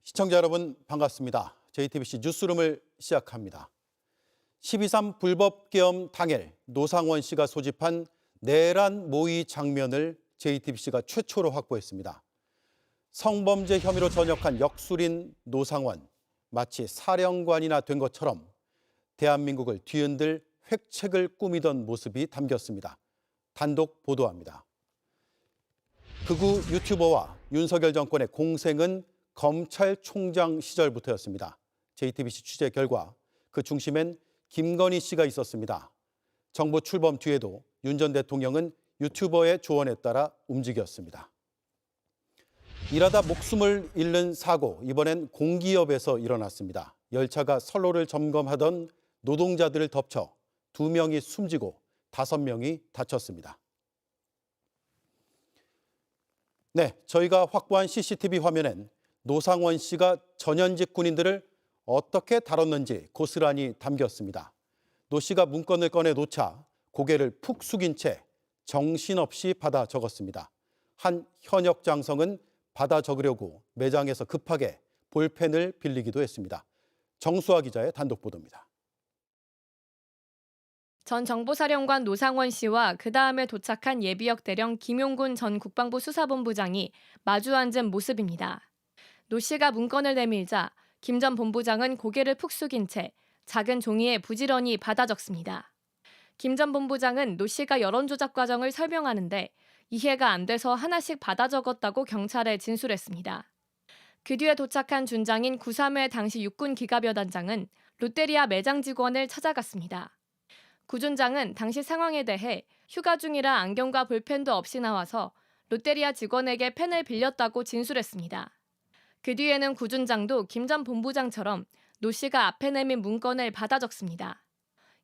시청자 여러분 반갑습니다. JTBC 뉴스룸을 시작합니다. 12.3 불법계엄 당일 노상원 씨가 소집한 내란 모의 장면을 JTBC가 최초로 확보했습니다. 성범죄 혐의로 전역한 역술인 노상원, 마치 사령관이나 된 것처럼 대한민국을 뒤흔들 획책을 꾸미던 모습이 담겼습니다. 단독 보도합니다. 극우 유튜버와 윤석열 정권의 공생은 검찰총장 시절부터였습니다. JTBC 취재 결과 그 중심엔 김건희 씨가 있었습니다. 정부 출범 뒤에도 윤 전 대통령은 유튜버의 조언에 따라 움직였습니다. 일하다 목숨을 잃는 사고, 이번엔 공기업에서 일어났습니다. 열차가 선로를 점검하던 노동자들을 덮쳐 2명이 숨지고 5명이 다쳤습니다. 네, 저희가 확보한 CCTV 화면엔 노상원 씨가 전현직 군인들을 어떻게 다뤘는지 고스란히 담겼습니다. 노 씨가 문건을 꺼내 놓자 고개를 푹 숙인 채 정신없이 받아 적었습니다. 한 현역 장성은 받아 적으려고 매장에서 급하게 볼펜을 빌리기도 했습니다. 정수아 기자의 단독 보도입니다. 전 정보사령관 노상원 씨와 그 다음에 도착한 예비역 대령 김용군 전 국방부 수사본부장이 마주 앉은 모습입니다. 노 씨가 문건을 내밀자 김 전 본부장은 고개를 푹 숙인 채 작은 종이에 부지런히 받아 적습니다. 김 전 본부장은 노 씨가 여론조작 과정을 설명하는데 이해가 안 돼서 하나씩 받아 적었다고 경찰에 진술했습니다. 그 뒤에 도착한 준장인 9.3회 당시 육군 기갑여단장은 롯데리아 매장 직원을 찾아갔습니다. 구 준장은 당시 상황에 대해 휴가 중이라 안경과 볼펜도 없이 나와서 롯데리아 직원에게 펜을 빌렸다고 진술했습니다. 그 뒤에는 구 준장도 김 전 본부장처럼 노 씨가 앞에 내민 문건을 받아 적습니다.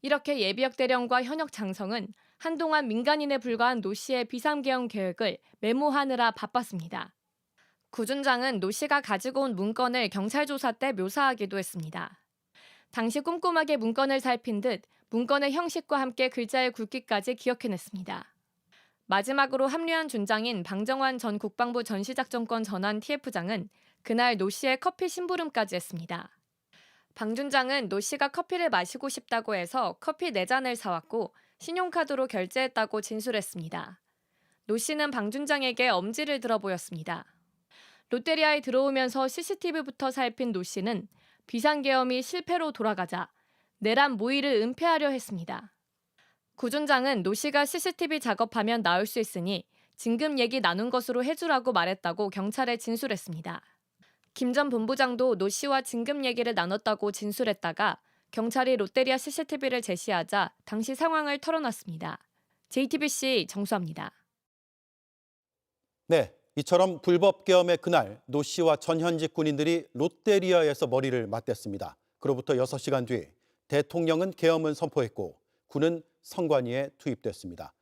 이렇게 예비역 대령과 현역 장성은 한동안 민간인에 불과한 노 씨의 비상계엄 계획을 메모하느라 바빴습니다. 구 준장은 노 씨가 가지고 온 문건을 경찰 조사 때 묘사하기도 했습니다. 당시 꼼꼼하게 문건을 살핀 듯 문건의 형식과 함께 글자의 굵기까지 기억해냈습니다. 마지막으로 합류한 준장인 방정환 전 국방부 전시작전권 전환 TF장은 그날 노 씨의 커피 심부름까지 했습니다. 방 준장은 노 씨가 커피를 마시고 싶다고 해서 커피 4잔을 사왔고 신용카드로 결제했다고 진술했습니다. 노 씨는 방 준장에게 엄지를 들어 보였습니다. 롯데리아에 들어오면서 CCTV부터 살핀 노 씨는 비상계엄이 실패로 돌아가자 내란 모의를 은폐하려 했습니다. 구 준장은 노 씨가 CCTV 작업하면 나올 수 있으니 진급 얘기 나눈 것으로 해주라고 말했다고 경찰에 진술했습니다. 김 전 본부장도 노 씨와 진급 얘기를 나눴다고 진술했다가 경찰이 롯데리아 CCTV를 제시하자 당시 상황을 털어놨습니다. JTBC 정수아입니다. 네, 이처럼 불법계엄의 그날 노 씨와 전현직 군인들이 롯데리아에서 머리를 맞댔습니다. 그로부터 6시간 뒤 대통령은 계엄을 선포했고 군은 선관위에 투입됐습니다.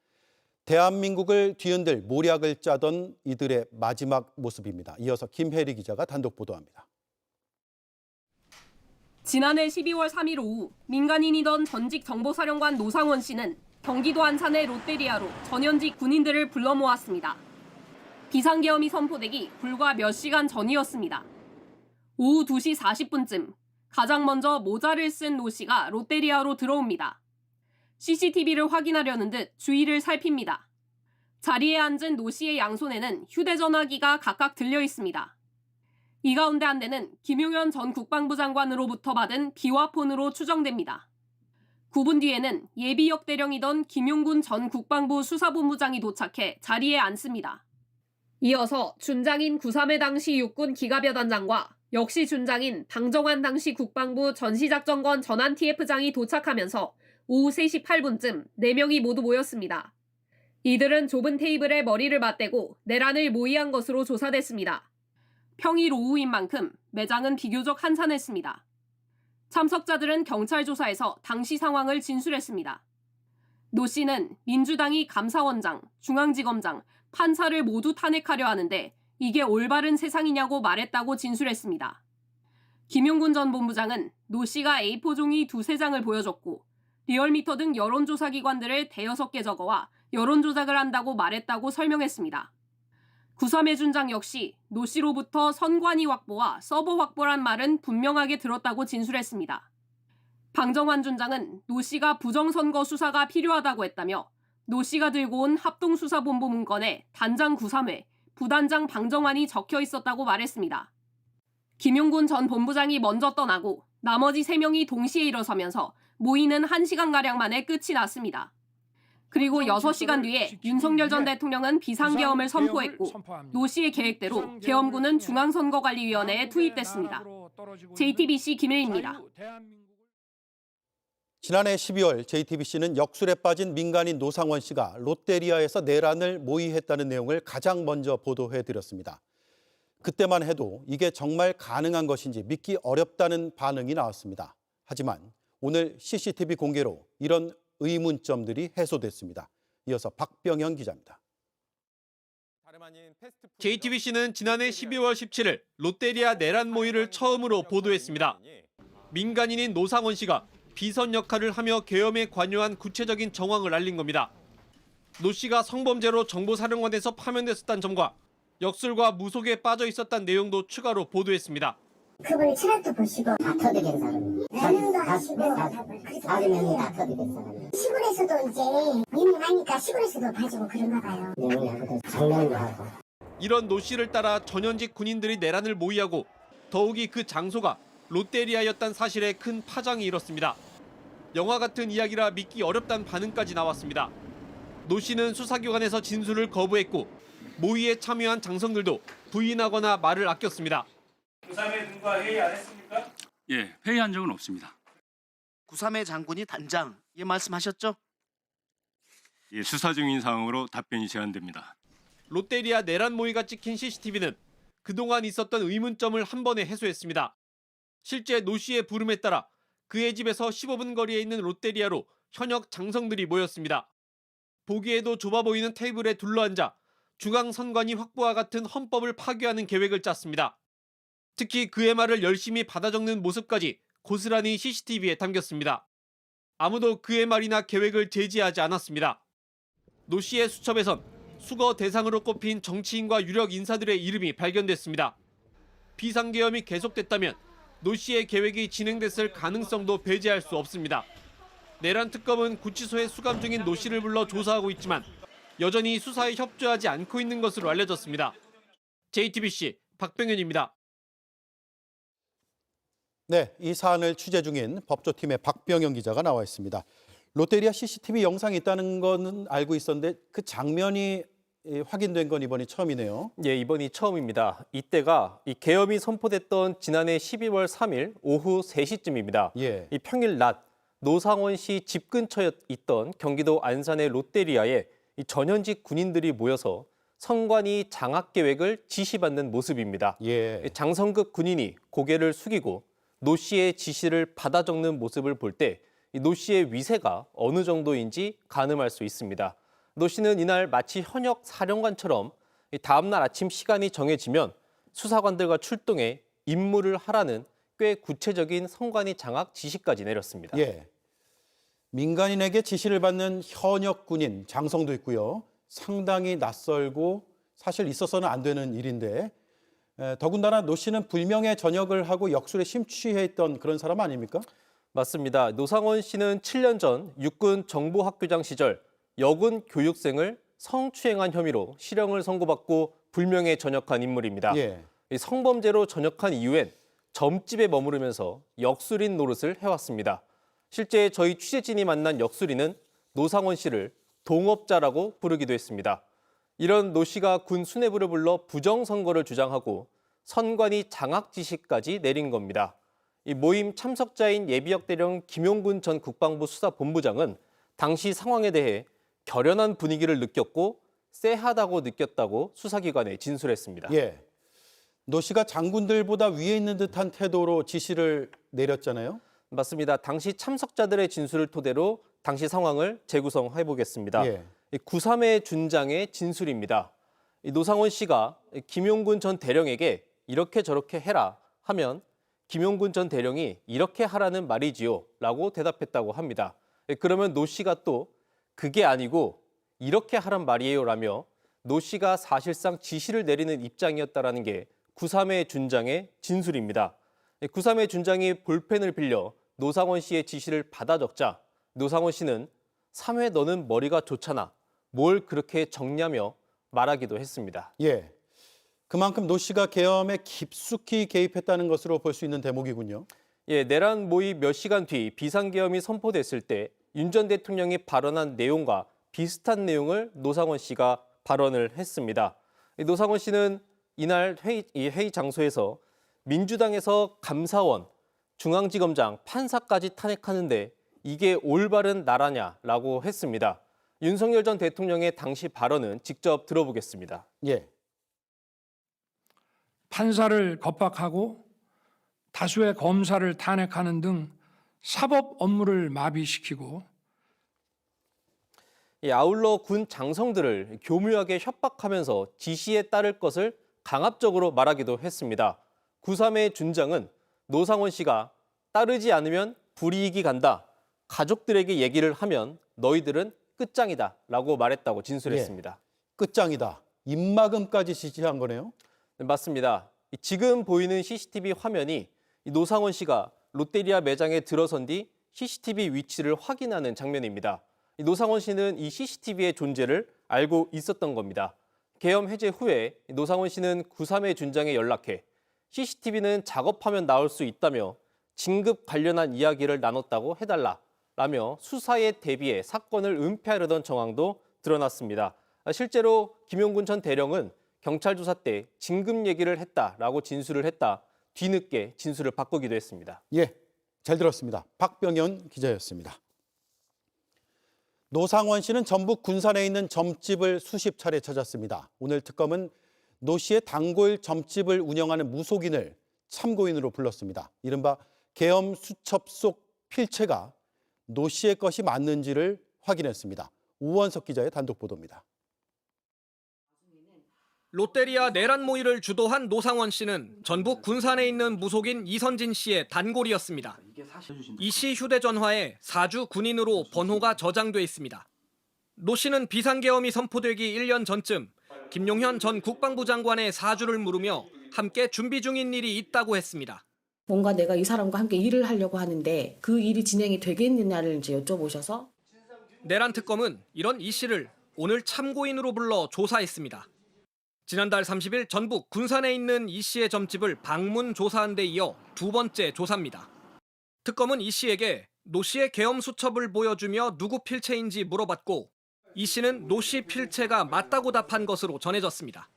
대한민국을 뒤흔들 모략을 짜던 이들의 마지막 모습입니다. 이어서 김혜리 기자가 단독 보도합니다. 지난해 12월 3일 오후 민간인이던 전직 정보사령관 노상원 씨는 경기도 안산의 롯데리아로 전현직 군인들을 불러 모았습니다. 비상계엄이 선포되기 불과 몇 시간 전이었습니다. 오후 2시 40분쯤 가장 먼저 모자를 쓴 노 씨가 롯데리아로 들어옵니다. CCTV를 확인하려는 듯 주위를 살핍니다. 자리에 앉은 노 씨의 양손에는 휴대전화기가 각각 들려 있습니다. 이 가운데 한 대는 김용현 전 국방부 장관으로부터 받은 비화폰으로 추정됩니다. 9분 뒤에는 예비역 대령이던 김용군 전 국방부 수사본부장이 도착해 자리에 앉습니다. 이어서 준장인 9.3회 당시 육군 기갑여단장과 역시 준장인 방정환 당시 국방부 전시작전권 전환 TF장이 도착하면서 오후 3시 8분쯤 4명이 모두 모였습니다. 이들은 좁은 테이블에 머리를 맞대고 내란을 모의한 것으로 조사됐습니다. 평일 오후인 만큼 매장은 비교적 한산했습니다. 참석자들은 경찰 조사에서 당시 상황을 진술했습니다. 노 씨는 민주당이 감사원장, 중앙지검장, 판사를 모두 탄핵하려 하는데 이게 올바른 세상이냐고 말했다고 진술했습니다. 김용군 전 본부장은 노 씨가 A4 종이 2-3장을 보여줬고 리얼미터 등 여론조사 기관들을 5개 적어와 여론조작을 한다고 말했다고 설명했습니다. 구삼의 준장 역시 노 씨로부터 선관위 확보와 서버 확보란 말은 분명하게 들었다고 진술했습니다. 방정환 준장은 노 씨가 부정선거 수사가 필요하다고 했다며 노 씨가 들고 온 합동수사본부 문건에 단장 구삼회, 부단장 방정환이 적혀 있었다고 말했습니다. 김용군 전 본부장이 먼저 떠나고 나머지 3명이 동시에 일어서면서 모이는 1시간가량 만에 끝이 났습니다. 그리고 6시간 뒤에 윤석열 전 대통령은 비상계엄을 선포했고 노 씨의 계획대로 계엄군은 중앙선거관리위원회에 투입됐습니다. JTBC 김혜입니다. 지난해 12월 JTBC는 역술에 빠진 민간인 노상원 씨가 롯데리아에서 내란을 모의했다는 내용을 가장 먼저 보도해드렸습니다. 그때만 해도 이게 정말 가능한 것인지 믿기 어렵다는 반응이 나왔습니다. 하지만 오늘 CCTV 공개로 이런 의문점들이 해소됐습니다. 이어서 박병현 기자입니다. JTBC는 지난해 12월 17일 롯데리아 내란 모의를 처음으로 보도했습니다. 민간인인 노상원 씨가 비선 역할을 하며 계엄에 관여한 구체적인 정황을 알린 겁니다. 노 씨가 성범죄로 정보사령관에서 파면됐었다는 점과 역술과 무속에 빠져 있었다는 내용도 추가로 보도했습니다. 그분이 철학도 보시고 다 터득한 사람이에요. 나눔도 하시고 나름이 다 터득한 사람이에요. 시골에서도 이제 유명하니까 시골에서도 봐주고 그런가 봐요. 내용하고도 장난도 하고. 이런 노 씨를 따라 전현직 군인들이 내란을 모의하고 더욱이 그 장소가 롯데리아였다는 사실에 큰 파장이 일었습니다. 영화 같은 이야기라 믿기 어렵다는 반응까지 나왔습니다. 노 씨는 수사기관에서 진술을 거부했고 모의에 참여한 장성들도 부인하거나 말을 아꼈습니다. 구삼회 등과 회의 안 했습니까? 예, 회의한 적은 없습니다. 구삼회 장군이 단장, 예 말씀하셨죠? 예, 수사 중인 상황으로 답변이 제한됩니다. 롯데리아 내란 모의가 찍힌 CCTV는 그동안 있었던 의문점을 한 번에 해소했습니다. 실제 노 씨의 부름에 따라 그의 집에서 15분 거리에 있는 롯데리아로 현역 장성들이 모였습니다. 보기에도 좁아 보이는 테이블에 둘러앉아 중앙선관위 확보와 같은 헌법을 파괴하는 계획을 짰습니다. 특히 그의 말을 열심히 받아 적는 모습까지 고스란히 CCTV에 담겼습니다. 아무도 그의 말이나 계획을 제지하지 않았습니다. 노 씨의 수첩에선 수거 대상으로 꼽힌 정치인과 유력 인사들의 이름이 발견됐습니다. 비상계엄이 계속됐다면 노 씨의 계획이 진행됐을 가능성도 배제할 수 없습니다. 내란 특검은 구치소에 수감 중인 노 씨를 불러 조사하고 있지만 여전히 수사에 협조하지 않고 있는 것으로 알려졌습니다. JTBC 박병현입니다. 네, 이 사안을 취재 중인 법조팀의 박병현 기자가 나와 있습니다. 롯데리아 CCTV 영상이 있다는 거는 알고 있었는데 그 장면이 확인된 건 이번이 처음이네요. 예, 이번이 처음입니다. 이때가 이 계엄이 선포됐던 지난해 12월 3일 오후 3시쯤입니다. 예. 이 평일 낮 노상원 씨 집 근처에 있던 경기도 안산의 롯데리아에 이 전현직 군인들이 모여서 선관위 장악 계획을 지시받는 모습입니다. 예. 장성급 군인이 고개를 숙이고 노 씨의 지시를 받아 적는 모습을 볼 때 노 씨의 위세가 어느 정도인지 가늠할 수 있습니다. 노 씨는 이날 마치 현역 사령관처럼 다음 날 아침 시간이 정해지면 수사관들과 출동해 임무를 하라는 꽤 구체적인 선관위 장악 지시까지 내렸습니다. 예. 민간인에게 지시를 받는 현역 군인 장성도 있고요. 상당히 낯설고 사실 있어서는 안 되는 일인데 더군다나 노 씨는 불명예 전역을 하고 역술에 심취해 있던 그런 사람 아닙니까? 맞습니다. 노상원 씨는 7년 전 육군 정보학교장 시절 여군 교육생을 성추행한 혐의로 실형을 선고받고 불명예 전역한 인물입니다. 예. 이 성범죄로 전역한 이후엔 점집에 머무르면서 역술인 노릇을 해왔습니다. 실제 저희 취재진이 만난 역술인은 노상원 씨를 동업자라고 부르기도 했습니다. 이런 노 씨가 군 수뇌부를 불러 부정선거를 주장하고 선관위 장악 지시까지 내린 겁니다. 이 모임 참석자인 예비역 대령 김용군 전 국방부 수사본부장은 당시 상황에 대해 결연한 분위기를 느꼈고 쎄하다고 느꼈다고 수사기관에 진술했습니다. 예. 노 씨가 장군들보다 위에 있는 듯한 태도로 지시를 내렸잖아요. 맞습니다. 당시 참석자들의 진술을 토대로 당시 상황을 재구성해 보겠습니다. 예. 구삼회 준장의 진술입니다. 노상원 씨가 김용군 전 대령에게 이렇게 저렇게 해라 하면 김용군 전 대령이 이렇게 하라는 말이지요 라고 대답했다고 합니다. 그러면 노 씨가 또 그게 아니고 이렇게 하란 말이에요 라며 노 씨가 사실상 지시를 내리는 입장이었다라는 게 구삼의 준장의 진술입니다. 구삼의 준장이 볼펜을 빌려 노상원 씨의 지시를 받아 적자 노상원 씨는 3회 너는 머리가 좋잖아. 뭘 그렇게 적냐며 말하기도 했습니다. 예, 그만큼 노 씨가 계엄에 깊숙이 개입했다는 것으로 볼 수 있는 대목이군요. 예, 내란 모의 몇 시간 뒤 비상계엄이 선포됐을 때 윤 전 대통령이 발언한 내용과 비슷한 내용을 노상원 씨가 발언을 했습니다. 노상원 씨는 이날 회의 장소에서 민주당에서 감사원, 중앙지검장, 판사까지 탄핵하는데 이게 올바른 나라냐라고 했습니다. 윤석열 전 대통령의 당시 발언은 직접 들어보겠습니다. 예, 판사를 겁박하고 다수의 검사를 탄핵하는 등 사법 업무를 마비시키고 아울러 군 장성들을 교묘하게 협박하면서 지시에 따를 것을 강압적으로 말하기도 했습니다. 구삼의 준장은 노상원 씨가 따르지 않으면 불이익이 간다. 가족들에게 얘기를 하면 너희들은 끝장이다 라고 말했다고 진술했습니다. 끝장이다. 입막음까지 지시한 거네요. 네, 맞습니다. 지금 보이는 CCTV 화면이 노상원 씨가 롯데리아 매장에 들어선 뒤 CCTV 위치를 확인하는 장면입니다. 노상원 씨는 이 CCTV의 존재를 알고 있었던 겁니다. 계엄 해제 후에 노상원 씨는 구삼의 준장에 연락해 CCTV는 작업하면 나올 수 있다며 진급 관련한 이야기를 나눴다고 해달라라며 수사에 대비해 사건을 은폐하려던 정황도 드러났습니다. 실제로 김용군 전 대령은 경찰 조사 때 진급 얘기를 했다라고 진술을 했다. 뒤늦게 진술을 바꾸기도 했습니다. 예, 잘 들었습니다. 박병현 기자였습니다. 노상원 씨는 전북 군산에 있는 점집을 수십 차례 찾았습니다. 오늘 특검은 노 씨의 단골 점집을 운영하는 무속인을 참고인으로 불렀습니다. 이른바 계엄 수첩 속 필체가 노 씨의 것이 맞는지를 확인했습니다. 우원석 기자의 단독 보도입니다. 롯데리아 내란 모의를 주도한 노상원 씨는 전북 군산에 있는 무속인 이선진 씨의 단골이었습니다. 이 씨 휴대전화에 사주 군인으로 번호가 저장돼 있습니다. 노 씨는 비상계엄이 선포되기 1년 전쯤 김용현 전 국방부 장관의 사주를 물으며 함께 준비 중인 일이 있다고 했습니다. 뭔가 내가 이 사람과 함께 일을 하려고 하는데 그 일이 진행이 되겠느냐를 이제 여쭤보셔서 내란 특검은 이런 이 씨를 오늘 참고인으로 불러 조사했습니다. 지난달 30일 전북 군산에 있는 이 씨의 점집을 방문 조사한 데 이어 두 번째 조사입니다. 특검은 이 씨에게 노 씨의 계엄 수첩을 보여주며 누구 필체인지 물어봤고 이 씨는 노 씨 필체가 맞다고 답한 것으로 전해졌습니다.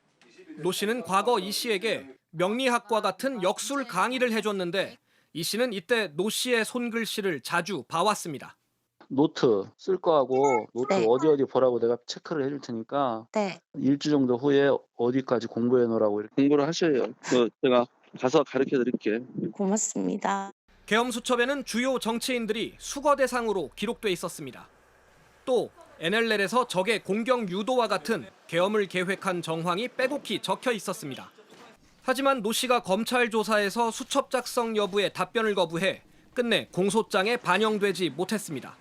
노 씨는 과거 이 씨에게 명리학과 같은 역술 강의를 해줬는데 이 씨는 이때 노 씨의 손글씨를 자주 봐왔습니다. 노트 쓸 거하고 노트 네. 어디 보라고 내가 체크를 해줄 테니까 네. 일주 정도 후에 어디까지 공부해 놓으라고 이렇게 공부를 하셔요. 제가 가서 가르쳐 드릴게. 고맙습니다. 계엄 수첩에는 주요 정치인들이 수거 대상으로 기록돼 있었습니다. 또 NLL에서 적의 공격 유도와 같은 계엄을 계획한 정황이 빼곡히 적혀 있었습니다. 하지만 노 씨가 검찰 조사에서 수첩 작성 여부에 답변을 거부해 끝내 공소장에 반영되지 못했습니다.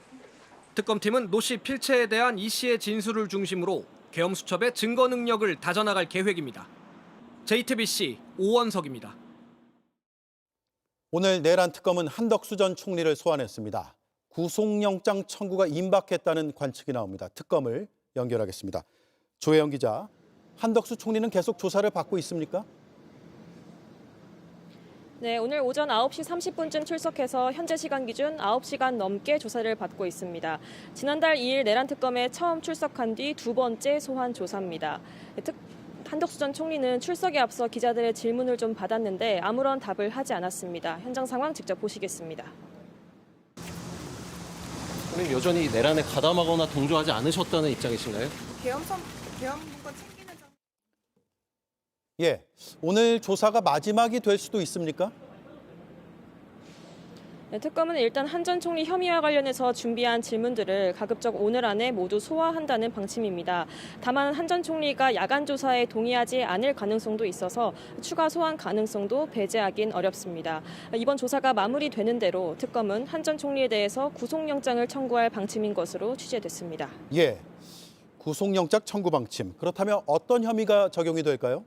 특검팀은 노 씨 필체에 대한 이 씨의 진술을 중심으로 계엄 수첩의 증거 능력을 다져나갈 계획입니다. JTBC 오원석입니다. 오늘 내란 특검은 한덕수 전 총리를 소환했습니다. 구속영장 청구가 임박했다는 관측이 나옵니다. 특검을 연결하겠습니다. 조혜영 기자, 한덕수 총리는 계속 조사를 받고 있습니까? 네, 오늘 오전 9시 30분쯤 출석해서 현재 시간 기준 9시간 넘게 조사를 받고 있습니다. 지난달 2일 내란 특검에 처음 출석한 뒤 두 번째 소환 조사입니다. 한덕수 전 총리는 출석에 앞서 기자들의 질문을 좀 받았는데 아무런 답을 하지 않았습니다. 현장 상황 직접 보시겠습니다. 그럼 여전히 내란에 가담하거나 동조하지 않으셨다는 입장이신가요? 계엄 문건 챙기는 점. 예, 오늘 조사가 마지막이 될 수도 있습니까? 네, 특검은 일단 한 전 총리 혐의와 관련해서 준비한 질문들을 가급적 오늘 안에 모두 소화한다는 방침입니다. 다만 한 전 총리가 야간 조사에 동의하지 않을 가능성도 있어서 추가 소환 가능성도 배제하긴 어렵습니다. 이번 조사가 마무리되는 대로 특검은 한 전 총리에 대해서 구속영장을 청구할 방침인 것으로 취재됐습니다. 예, 구속영장 청구 방침. 그렇다면 어떤 혐의가 적용이 될까요?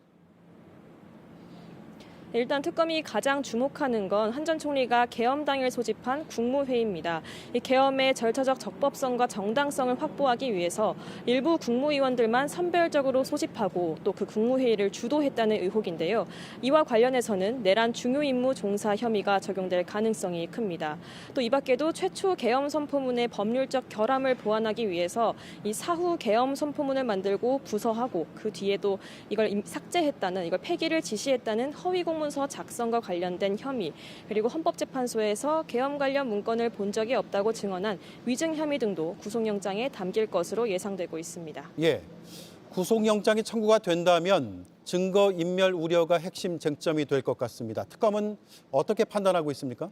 일단 특검이 가장 주목하는 건 한 전 총리가 계엄 당일 소집한 국무회의입니다. 이 계엄의 절차적 적법성과 정당성을 확보하기 위해서 일부 국무위원들만 선별적으로 소집하고 또 그 국무회의를 주도했다는 의혹인데요. 이와 관련해서는 내란 중요 임무 종사 혐의가 적용될 가능성이 큽니다. 또 이 밖에도 최초 계엄 선포문의 법률적 결함을 보완하기 위해서 이 사후 계엄 선포문을 만들고 부서하고 그 뒤에도 이걸 삭제했다는, 이걸 폐기를 지시했다는 허위 공문서 작성과 관련된 혐의, 그리고 헌법재판소에서 계엄 관련 문건을 본 적이 없다고 증언한 위증 혐의 등도 구속영장에 담길 것으로 예상되고 있습니다. 예, 구속영장이 청구가 된다면 증거인멸 우려가 핵심 쟁점이 될 것 같습니다. 특검은 어떻게 판단하고 있습니까?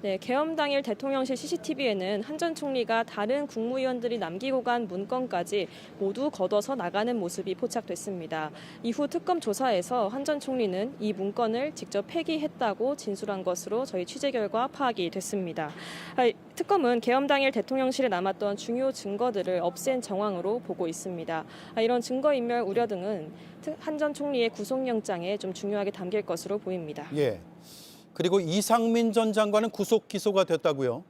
네, 계엄 당일 대통령실 CCTV에는 한 전 총리가 다른 국무위원들이 남기고 간 문건까지 모두 걷어서 나가는 모습이 포착됐습니다. 이후 특검 조사에서 한 전 총리는 이 문건을 직접 폐기했다고 진술한 것으로 저희 취재 결과 파악이 됐습니다. 특검은 계엄 당일 대통령실에 남았던 중요 증거들을 없앤 정황으로 보고 있습니다. 이런 증거인멸 우려 등은 한 전 총리의 구속영장에 좀 중요하게 담길 것으로 보입니다. 예. 그리고 이상민 전 장관은 구속 기소가 됐다고요?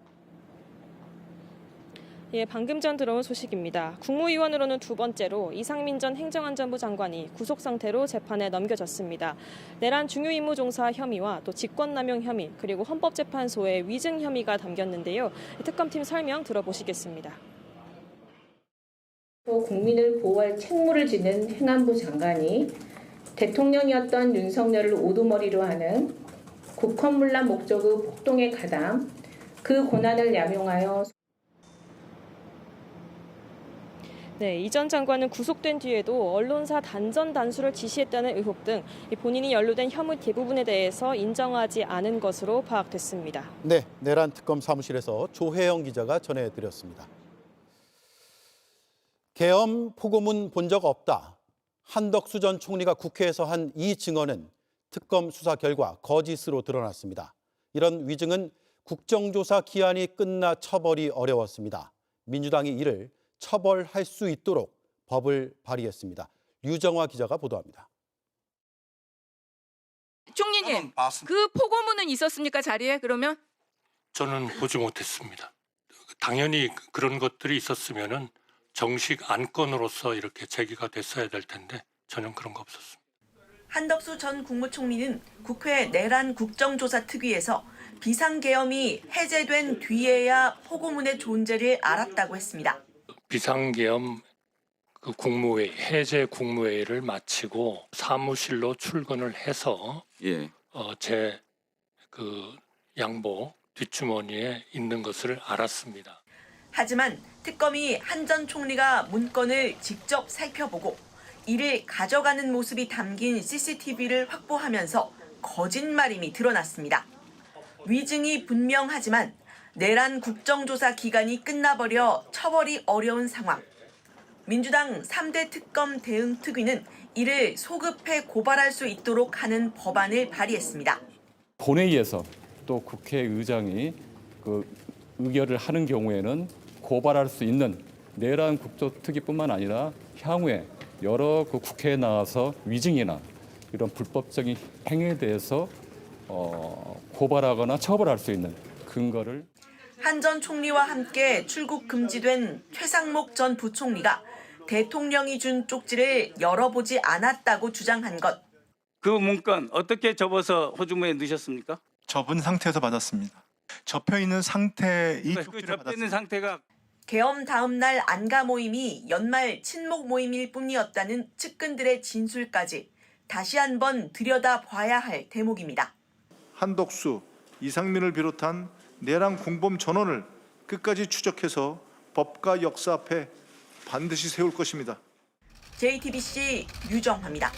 예, 방금 전 들어온 소식입니다. 국무위원으로는 두 번째로 이상민 전 행정안전부 장관이 구속 상태로 재판에 넘겨졌습니다. 내란 중요 임무 종사 혐의와 또 직권남용 혐의, 그리고 헌법재판소의 위증 혐의가 담겼는데요. 특검팀 설명 들어보시겠습니다. 국민을 보호할 책무를 지는 행안부 장관이 대통령이었던 윤석열을 오두머리로 하는 국헌문란 목적의 폭동에 가담, 그 권한을 남용하여 네, 이 전 장관은 구속된 뒤에도 언론사 단전 단수를 지시했다는 의혹 등 본인이 연루된 혐의 대부분에 대해서 인정하지 않은 것으로 파악됐습니다. 네, 내란 특검 사무실에서 조혜영 기자가 전해드렸습니다. 계엄 포고문 본 적 없다. 한덕수 전 총리가 국회에서 한 이 증언은 특검 수사 결과 거짓으로 드러났습니다. 이런 위증은 국정조사 기한이 끝나 처벌이 어려웠습니다. 민주당이 이를 처벌할 수 있도록 법을 발의했습니다. 류정화 기자가 보도합니다. 총리님, 그 포고문은 있었습니까, 자리에 그러면? 저는 보지 못했습니다. 당연히 그런 것들이 있었으면은 정식 안건으로서 이렇게 제기가 됐어야 될 텐데 전혀 그런 거 없었습니다. 한덕수 전 국무총리는 국회 내란 국정조사 특위에서 비상계엄이 해제된 뒤에야 포고문의 존재를 알았다고 했습니다. 비상계엄 그 국무회의, 해제 국무회의를 마치고 사무실로 출근을 해서 제 그 양복 뒷주머니에 있는 것을 알았습니다. 하지만 특검이 한 전 총리가 문건을 직접 살펴보고 이를 가져가는 모습이 담긴 CCTV를 확보하면서 거짓말임이 드러났습니다. 위증이 분명하지만 내란 국정조사 기간이 끝나버려 처벌이 어려운 상황. 민주당 3대 특검 대응 특위는 이를 소급해 고발할 수 있도록 하는 법안을 발의했습니다. 본회의에서 또 국회의장이 그 의결을 하는 경우에는 고발할 수 있는 내란 국조특위뿐만 아니라 향후에 여러 그 국회에 나와서 위증이나 이런 불법적인 행위에 대해서 고발하거나 처벌할 수 있는 근거를 한 전 총리와 함께 출국 금지된 최상목 전 부총리가 대통령이 준 쪽지를 열어보지 않았다고 주장한 것. 그 문건 어떻게 접어서 호주머니에 넣으셨습니까? 접은 상태에서 받았습니다. 접혀 있는 상태 이 쪽지를 접혀 있는 상태가 계엄 다음 날 안가 모임이 연말 친목 모임일 뿐이었다는 측근들의 진술까지 다시 한번 들여다봐야 할 대목입니다. 한덕수, 이상민을 비롯한 내란 공범 전원을 끝까지 추적해서 법과 역사 앞에 반드시 세울 것입니다. JTBC 유정화입니다.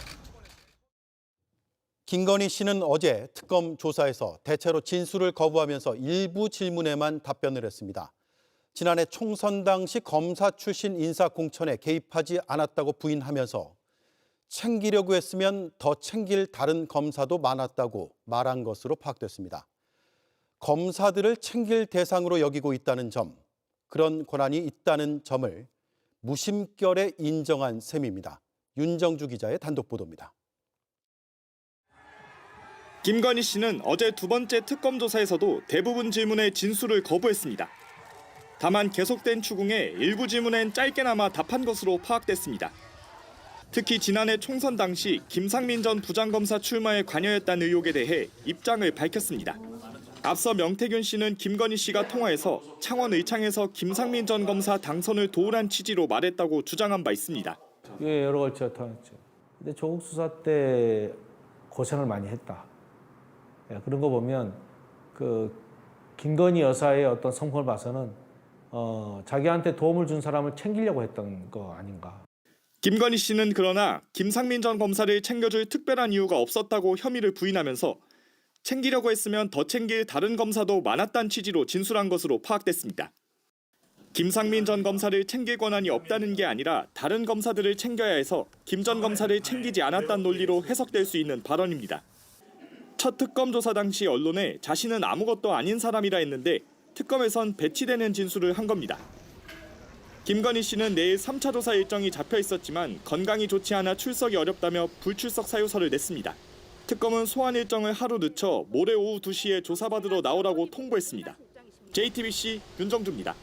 김건희 씨는 어제 특검 조사에서 대체로 진술을 거부하면서 일부 질문에만 답변을 했습니다. 지난해 총선 당시 검사 출신 인사 공천에 개입하지 않았다고 부인하면서 챙기려고 했으면 더 챙길 다른 검사도 많았다고 말한 것으로 파악됐습니다. 검사들을 챙길 대상으로 여기고 있다는 점, 그런 권한이 있다는 점을 무심결에 인정한 셈입니다. 윤정주 기자의 단독 보도입니다. 김건희 씨는 어제 두 번째 특검 조사에서도 대부분 질문에 진술을 거부했습니다. 다만 계속된 추궁에 일부 질문엔 짧게나마 답한 것으로 파악됐습니다. 특히 지난해 총선 당시 김상민 전 부장검사 출마에 관여했다는 의혹에 대해 입장을 밝혔습니다. 앞서 명태균 씨는 김건희 씨가 통화해서 창원 의창에서 김상민 전 검사 당선을 도우란 취지로 말했다고 주장한 바 있습니다. 예, 여러 가지 나타났죠. 근데 조국 수사 때 고생을 많이 했다. 그런 거 보면 그 김건희 여사의 어떤 성품을 봐서는 자기한테 도움을 준 사람을 챙기려고 했던 거 아닌가. 김건희 씨는 그러나 김상민 전 검사를 챙겨줄 특별한 이유가 없었다고 혐의를 부인하면서 챙기려고 했으면 더 챙길 다른 검사도 많았다는 취지로 진술한 것으로 파악됐습니다. 김상민 전 검사를 챙길 권한이 없다는 게 아니라 다른 검사들을 챙겨야 해서 김 전 검사를 챙기지 않았다는 논리로 해석될 수 있는 발언입니다. 첫 특검 조사 당시 언론에 자신은 아무것도 아닌 사람이라 했는데 특검에선 배치되는 진술을 한 겁니다. 김건희 씨는 내일 3차 조사 일정이 잡혀 있었지만 건강이 좋지 않아 출석이 어렵다며 불출석 사유서를 냈습니다. 특검은 소환 일정을 하루 늦춰 모레 오후 2시에 조사받으러 나오라고 통보했습니다. JTBC 윤정주입니다.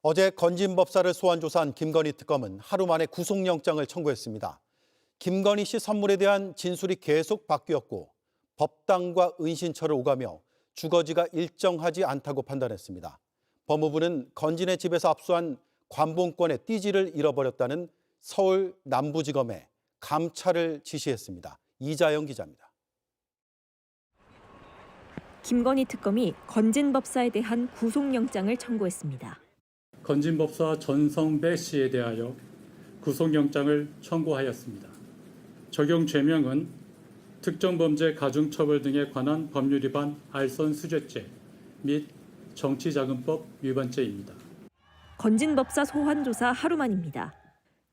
어제 건진법사를 소환 조사한 김건희 특검은 하루 만에 구속영장을 청구했습니다. 김건희 씨 선물에 대한 진술이 계속 바뀌었고 법당과 은신처를 오가며 주거지가 일정하지 않다고 판단했습니다. 법무부는 건진의 집에서 압수한 관봉권의 띠지를 잃어버렸다는 서울 남부지검에 감찰을 지시했습니다. 이자영 기자입니다. 김건희 특검이 건진법사에 대한 구속영장을 청구했습니다. 건진법사 전성배 씨에 대하여 구속영장을 청구하였습니다. 적용 죄명은 특정범죄 가중처벌 등에 관한 법률 위반 알선수재죄 및 정치자금법 위반죄입니다. 건진법사 소환 조사 하루 만입니다.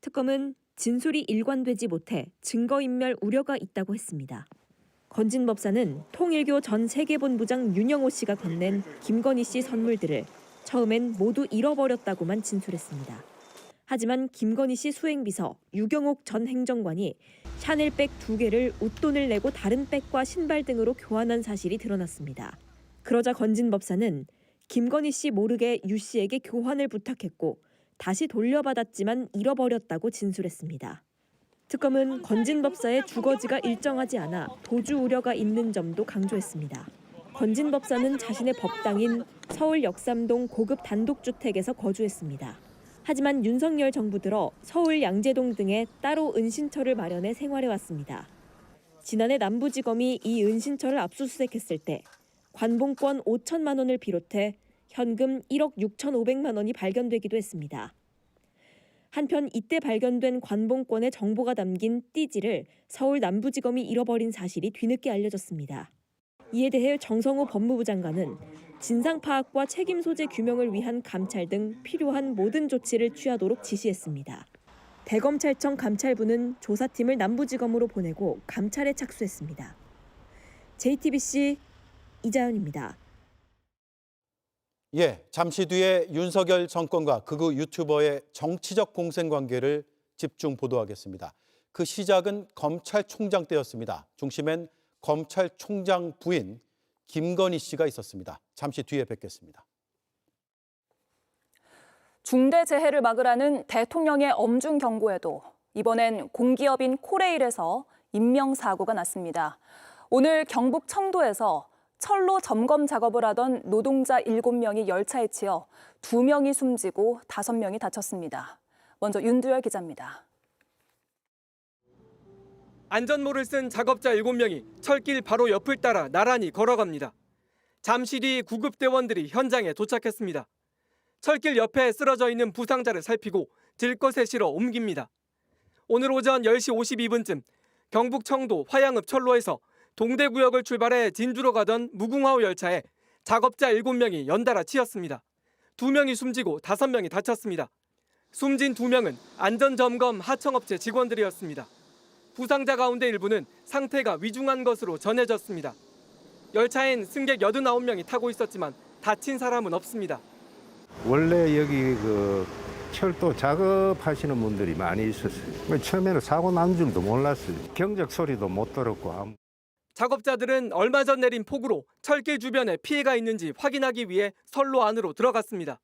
특검은 진술이 일관되지 못해 증거인멸 우려가 있다고 했습니다. 건진법사는 통일교 전 세계본부장 윤영호 씨가 건넨 김건희 씨 선물들을 처음엔 모두 잃어버렸다고만 진술했습니다. 하지만 김건희 씨 수행비서 유경옥 전 행정관이 샤넬백 2개를 웃돈을 내고 다른 백과 신발 등으로 교환한 사실이 드러났습니다. 그러자 건진법사는 김건희 씨 모르게 유 씨에게 교환을 부탁했고 다시 돌려받았지만 잃어버렸다고 진술했습니다. 특검은 건진법사의 주거지가 일정하지 않아 도주 우려가 있는 점도 강조했습니다. 건진법사는 자신의 법당인 서울 역삼동 고급 단독주택에서 거주했습니다. 하지만 윤석열 정부 들어 서울 양재동 등에 따로 은신처를 마련해 생활해왔습니다. 지난해 남부지검이 이 은신처를 압수수색했을 때 관봉권 5천만 원을 비롯해 현금 1억 6,500만 원이 발견되기도 했습니다. 한편 이때 발견된 관봉권의 정보가 담긴 띠지를 서울 남부지검이 잃어버린 사실이 뒤늦게 알려졌습니다. 이에 대해 정성호 법무부 장관은 진상 파악과 책임 소재 규명을 위한 감찰 등 필요한 모든 조치를 취하도록 지시했습니다. 대검찰청 감찰부는 조사팀을 남부지검으로 보내고 감찰에 착수했습니다. JTBC 이자연입니다. 잠시 뒤에 윤석열 정권과 극우 유튜버의 정치적 공생관계를 집중 보도하겠습니다. 그 시작은 검찰총장 때였습니다. 중심엔 검찰총장 부인 김건희 씨가 있었습니다. 잠시 뒤에 뵙겠습니다. 중대재해를 막으라는 대통령의 엄중 경고에도 이번엔 공기업인 코레일에서 인명사고가 났습니다. 오늘 경북 청도에서 철로 점검 작업을 하던 노동자 7명이 열차에 치여 2명이 숨지고 5명이 다쳤습니다. 먼저 윤두열 기자입니다. 안전모를 쓴 작업자 7명이 철길 바로 옆을 따라 나란히 걸어갑니다. 잠시 뒤 구급대원들이 현장에 도착했습니다. 철길 옆에 쓰러져 있는 부상자를 살피고 들것에 실어 옮깁니다. 오늘 오전 10시 52분쯤 경북 청도 화양읍 철로에서 동대구역을 출발해 진주로 가던 무궁화호 열차에 작업자 7명이 연달아 치였습니다. 2명이 숨지고 5명이 다쳤습니다. 숨진 2명은 안전점검 하청업체 직원들이었습니다. 부상자 가운데 일부는 상태가 위중한 것으로 전해졌습니다. 열차엔 승객 89명이 타고 있었지만 다친 사람은 없습니다. 원래 여기 그 철도 작업하시는 분들이 많이 있었어요. 처음에는 사고 난 줄도 몰랐어요. 경적 소리도 못 들었고. 작업자들은 얼마 전 내린 폭우로 철길 주변에 피해가 있는지 확인하기 위해 선로 안으로 들어갔습니다.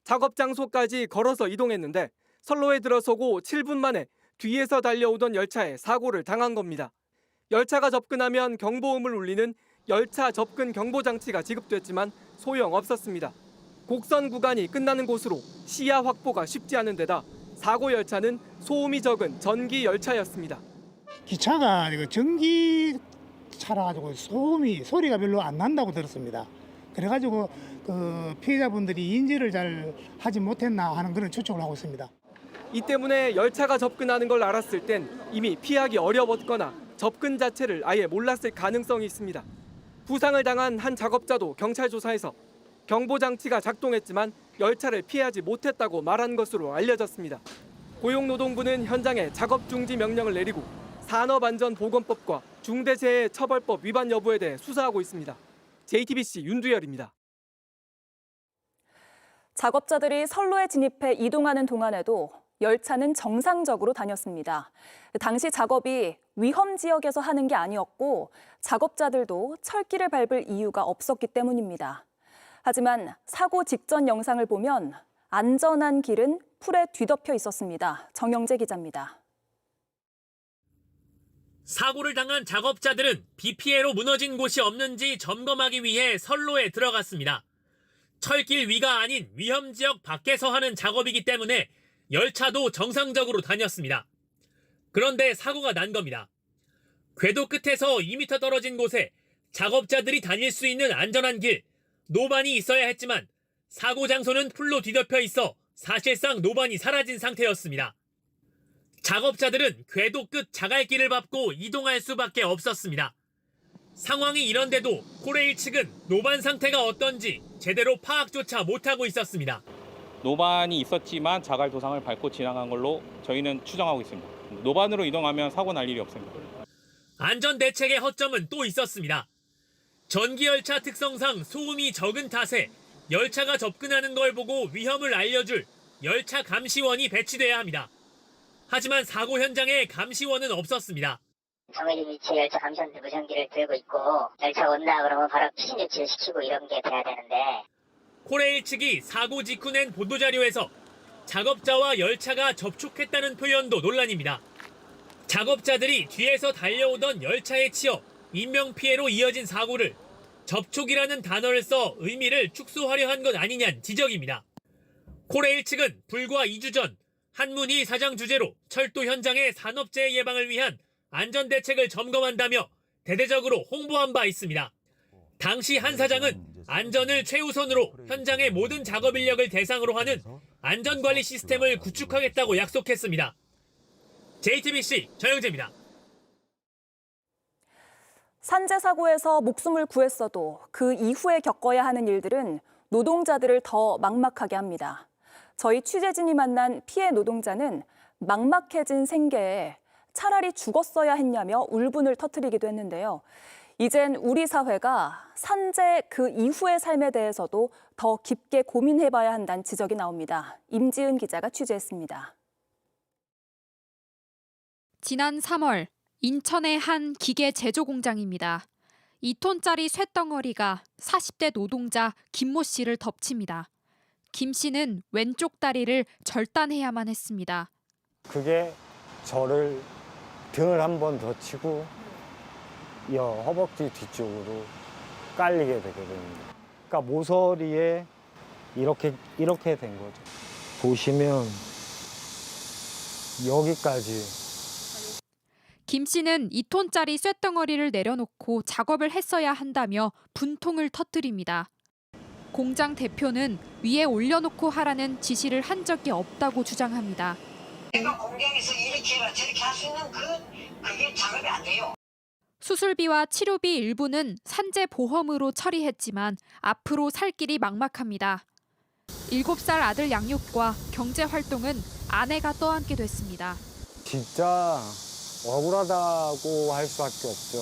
작업 장소까지 걸어서 이동했는데 선로에 들어서고 7분 만에 뒤에서 달려오던 열차에 사고를 당한 겁니다. 열차가 접근하면 경보음을 울리는 열차 접근 경보 장치가 지급됐지만 소용없었습니다. 곡선 구간이 끝나는 곳으로 시야 확보가 쉽지 않은 데다 사고 열차는 소음이 적은 전기 열차였습니다. 기차가 전기차라 가지고 소리가 별로 안 난다고 들었습니다. 그래가지고 그 피해자분들이 인지를 잘 하지 못했나 하는 그런 추측을 하고 있습니다. 이 때문에 열차가 접근하는 걸 알았을 땐 이미 피하기 어려웠거나 접근 자체를 아예 몰랐을 가능성이 있습니다. 부상을 당한 한 작업자도 경찰 조사에서 경보 장치가 작동했지만 열차를 피하지 못했다고 말한 것으로 알려졌습니다. 고용노동부는 현장에 작업 중지 명령을 내리고 산업안전보건법과 중대재해처벌법 위반 여부에 대해 수사하고 있습니다. JTBC 윤두열입니다. 작업자들이 선로에 진입해 이동하는 동안에도 열차는 정상적으로 다녔습니다. 당시 작업이 위험 지역에서 하는 게 아니었고 작업자들도 철길을 밟을 이유가 없었기 때문입니다. 하지만 사고 직전 영상을 보면 안전한 길은 풀에 뒤덮여 있었습니다. 정영재 기자입니다. 사고를 당한 작업자들은 비 피해로 무너진 곳이 없는지 점검하기 위해 선로에 들어갔습니다. 철길 위가 아닌 위험 지역 밖에서 하는 작업이기 때문에 열차도 정상적으로 다녔습니다. 그런데 사고가 난 겁니다. 궤도 끝에서 2m 떨어진 곳에 작업자들이 다닐 수 있는 안전한 길, 노반이 있어야 했지만 사고 장소는 풀로 뒤덮여 있어 사실상 노반이 사라진 상태였습니다. 작업자들은 궤도 끝 자갈길을 밟고 이동할 수밖에 없었습니다. 상황이 이런데도 코레일 측은 노반 상태가 어떤지 제대로 파악조차 못하고 있었습니다. 노반이 있었지만 자갈 도상을 밟고 지나간 걸로 저희는 추정하고 있습니다. 노반으로 이동하면 사고 날 일이 없습니다. 안전대책의 허점은 또 있었습니다. 전기열차 특성상 소음이 적은 탓에 열차가 접근하는 걸 보고 위험을 알려줄 열차 감시원이 배치돼야 합니다. 하지만 사고 현장에 감시원은 없었습니다. 정해진 위치에 열차 감시원들 무전기를 들고 있고 열차가 온다 그러면 바로 추진 조치를 시키고 이런 게 돼야 되는데 코레일 측이 사고 직후 낸 보도자료에서 작업자와 열차가 접촉했다는 표현도 논란입니다. 작업자들이 뒤에서 달려오던 열차에 치여 인명피해로 이어진 사고를 접촉이라는 단어를 써 의미를 축소하려 한 것 아니냐는 지적입니다. 코레일 측은 불과 2주 전 한문희 사장 주재로 철도 현장의 산업재해 예방을 위한 안전대책을 점검한다며 대대적으로 홍보한 바 있습니다. 당시 한 사장은 안전을 최우선으로 현장의 모든 작업 인력을 대상으로 하는 안전관리 시스템을 구축하겠다고 약속했습니다. JTBC 정영재입니다. 산재 사고에서 목숨을 구했어도 그 이후에 겪어야 하는 일들은 노동자들을 더 막막하게 합니다. 저희 취재진이 만난 피해 노동자는 막막해진 생계에 차라리 죽었어야 했냐며 울분을 터뜨리기도 했는데요. 이젠 우리 사회가 산재 그 이후의 삶에 대해서도 더 깊게 고민해봐야 한다는 지적이 나옵니다. 임지은 기자가 취재했습니다. 지난 3월 인천의 한 기계 제조 공장입니다. 2톤짜리 쇳덩어리가 40대 노동자 김모 씨를 덮칩니다. 김 씨는 왼쪽 다리를 절단해야만 했습니다. 그게 저를 등을 한 번 더 치고 허벅지 뒤쪽으로 깔리게 되거든요. 그러니까 모서리에 이렇게 된 거죠. 보시면 여기까지. 김 씨는 2톤짜리 쇳덩어리를 내려놓고 작업을 했어야 한다며 분통을 터뜨립니다. 공장 대표는 위에 올려놓고 하라는 지시를 한 적이 없다고 주장합니다. 내가 공장에서 이렇게 해라 저렇게 할 수 있는 그게 작업이 안 돼요. 수술비와 치료비 일부는 산재 보험으로 처리했지만 앞으로 살 길이 막막합니다. 7살 아들 양육과 경제 활동은 아내가 떠안게 됐습니다. 진짜 억울하다고 할 수밖에 없죠.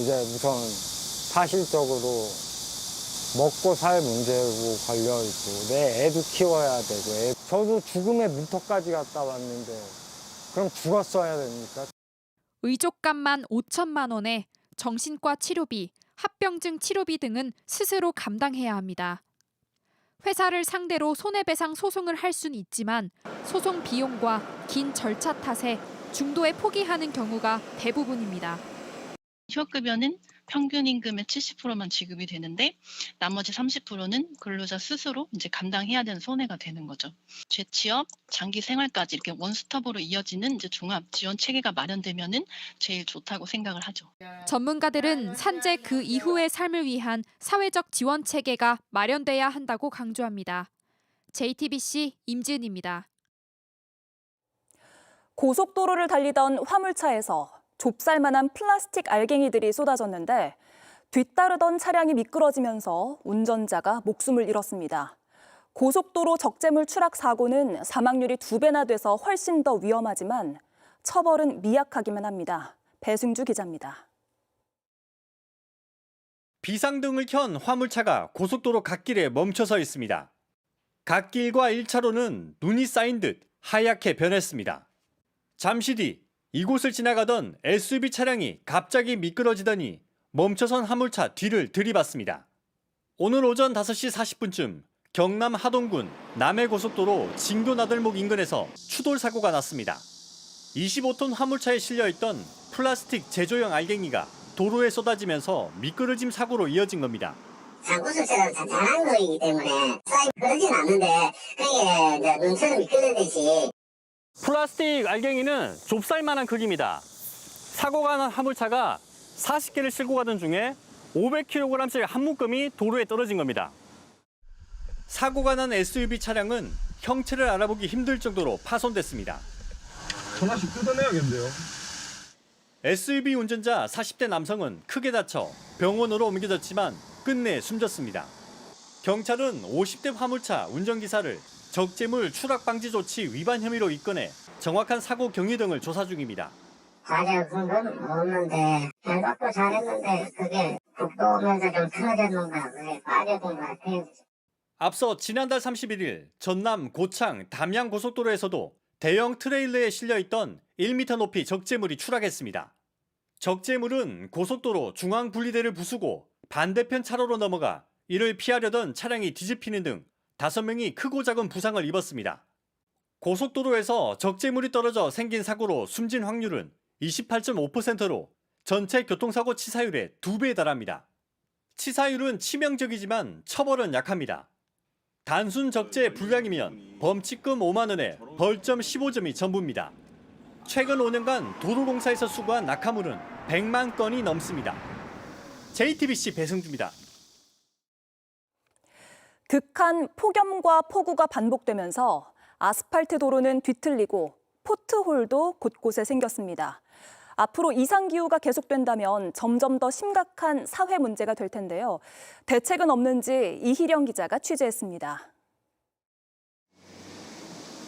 이제 우선 사실적으로 먹고 살 문제고 걸려있고 내 애도 키워야 되고 저도 죽음의 문턱까지 갔다 왔는데 그럼 죽었어야 됩니까? 의족값만 5천만 원에 정신과 치료비, 합병증 치료비 등은 스스로 감당해야 합니다. 회사를 상대로 손해배상 소송을 할 수는 있지만 소송 비용과 긴 절차 탓에 중도에 포기하는 경우가 대부분입니다. 휴업급여는 평균 임금의 70%만 지급이 되는데 나머지 30%는 근로자 스스로 이제 감당해야 되는 손해가 되는 거죠. 재취업, 장기 생활까지 이렇게 원스톱으로 이어지는 이제 종합 지원 체계가 마련되면은 제일 좋다고 생각을 하죠. 전문가들은 산재 그 이후의 삶을 위한 사회적 지원 체계가 마련돼야 한다고 강조합니다. JTBC 임지은입니다. 고속도로를 달리던 화물차에서 좁쌀만한 플라스틱 알갱이들이 쏟아졌는데 뒤따르던 차량이 미끄러지면서 운전자가 목숨을 잃었습니다. 고속도로 적재물 추락 사고는 사망률이 2배나 돼서 훨씬 더 위험하지만 처벌은 미약하기만 합니다. 배승주 기자입니다. 비상등을 켠 화물차가 고속도로 갓길에 멈춰서 있습니다. 갓길과 1차로는 눈이 쌓인 듯 하얗게 변했습니다. 잠시 뒤 이곳을 지나가던 SUV 차량이 갑자기 미끄러지더니 멈춰선 화물차 뒤를 들이받습니다. 오늘 오전 5시 40분쯤 경남 하동군 남해고속도로 진교나들목 인근에서 추돌 사고가 났습니다. 25톤 화물차에 실려있던 플라스틱 제조용 알갱이가 도로에 쏟아지면서 미끄러짐 사고로 이어진 겁니다. 장고수처럼 잔잔한 거이기 때문에 쌓이 그러진 않는데 그게 이제 눈처럼 미끄러지듯이. 플라스틱 알갱이는 좁쌀만한 크기입니다. 사고가 난 화물차가 40개를 싣고 가던 중에 500kg씩 한 묶음이 도로에 떨어진 겁니다. 사고가 난 SUV 차량은 형체를 알아보기 힘들 정도로 파손됐습니다. 하나씩 뜯어내야겠는데요. SUV 운전자 40대 남성은 크게 다쳐 병원으로 옮겨졌지만 끝내 숨졌습니다. 경찰은 50대 화물차 운전기사를 적재물 추락 방지 조치 위반 혐의로 입건해 정확한 사고 경위 등을 조사 중입니다. 과제 그런 건 없는데 해갖고 잘했는데 그게 국도 오면서 좀 틀어졌는가 그게 빠져든 것 같아요. 앞서 지난달 31일 전남 고창 담양 고속도로에서도 대형 트레일러에 실려있던 1m 높이 적재물이 추락했습니다. 적재물은 고속도로 중앙분리대를 부수고 반대편 차로로 넘어가 이를 피하려던 차량이 뒤집히는 등 5명이 크고 작은 부상을 입었습니다. 고속도로에서 적재물이 떨어져 생긴 사고로 숨진 확률은 28.5%로 전체 교통사고 치사율의 2배에 달합니다. 치사율은 치명적이지만 처벌은 약합니다. 단순 적재 불량이면 범칙금 5만 원에 벌점 15점이 전부입니다. 최근 5년간 도로공사에서 수거한 낙하물은 100만 건이 넘습니다. JTBC 배승주입니다. 극한 폭염과 폭우가 반복되면서 아스팔트 도로는 뒤틀리고 포트홀도 곳곳에 생겼습니다. 앞으로 이상기후가 계속된다면 점점 더 심각한 사회 문제가 될 텐데요. 대책은 없는지 이희령 기자가 취재했습니다.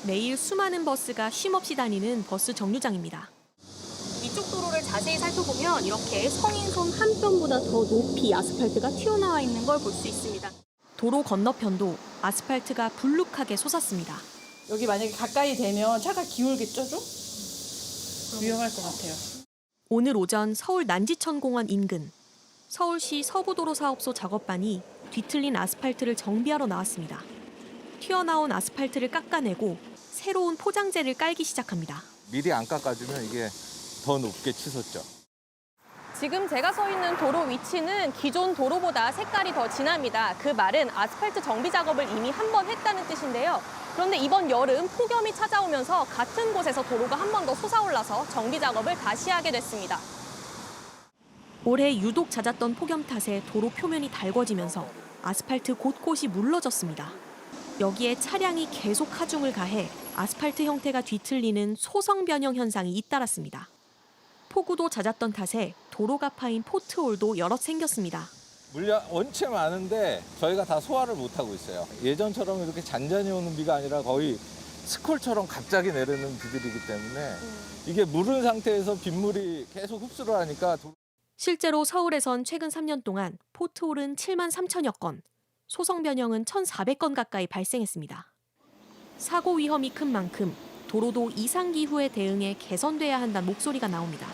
매일 수많은 버스가 쉼없이 다니는 버스 정류장입니다. 이쪽 도로를 자세히 살펴보면 이렇게 성인손 한 뼘보다 더 높이 아스팔트가 튀어나와 있는 걸 볼 수 있습니다. 도로 건너편도 아스팔트가 불룩하게 솟았습니다. 여기 만약에 가까이 되면 차가 기울겠죠, 좀? 위험할 것 같아요. 오늘 오전 서울 난지천공원 인근 서울시 서부도로사업소 작업반이 뒤틀린 아스팔트를 정비하러 나왔습니다. 튀어나온 아스팔트를 깎아내고 새로운 포장재를 깔기 시작합니다. 미리 안 깎아주면 이게 더 높게 치솟죠. 지금 제가 서 있는 도로 위치는 기존 도로보다 색깔이 더 진합니다. 그 말은 아스팔트 정비 작업을 이미 한 번 했다는 뜻인데요. 그런데 이번 여름 폭염이 찾아오면서 같은 곳에서 도로가 한 번 더 솟아올라서 정비 작업을 다시 하게 됐습니다. 올해 유독 잦았던 폭염 탓에 도로 표면이 달궈지면서 아스팔트 곳곳이 물러졌습니다. 여기에 차량이 계속 하중을 가해 아스팔트 형태가 뒤틀리는 소성 변형 현상이 잇따랐습니다. 폭우도 잦았던 탓에 도로가 파인 포트홀도 여럿 생겼습니다. 물량 원체 많은데 저희가 다 소화를 못하고 있어요. 예전처럼 이렇게 잔잔히 오는 비가 아니라 거의 스콜처럼 갑자기 내리는 비들이기 때문에 이게 무른 상태에서 빗물이 계속 흡수를 하니까. 실제로 서울에선 최근 3년 동안 포트홀은 7만 3천여 건, 소송 변형은 1,400건 가까이 발생했습니다. 사고 위험이 큰 만큼 도로도 이상기후에 대응해 개선돼야 한다는 목소리가 나옵니다.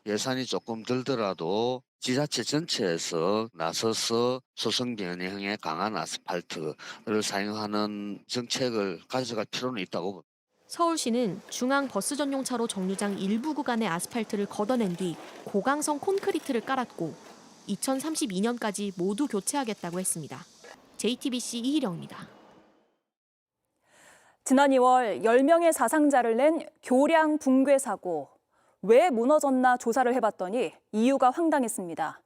예산이 조금 들더라도 지자체 전체에서 나서서 소성 변형에 강한 아스팔트를 사용하는 정책을 가져갈 필요는 있다고 봅니다. 서울시는 중앙 버스 전용차로 정류장 일부 구간의 아스팔트를 걷어낸 뒤 고강성 콘크리트를 깔았고 2032년까지 모두 교체하겠다고 했습니다. JTBC 이희령입니다. 지난 2월 10명의 사상자를 낸 교량 붕괴 사고. 왜 무너졌나 조사를 해봤더니 이유가 황당했습니다.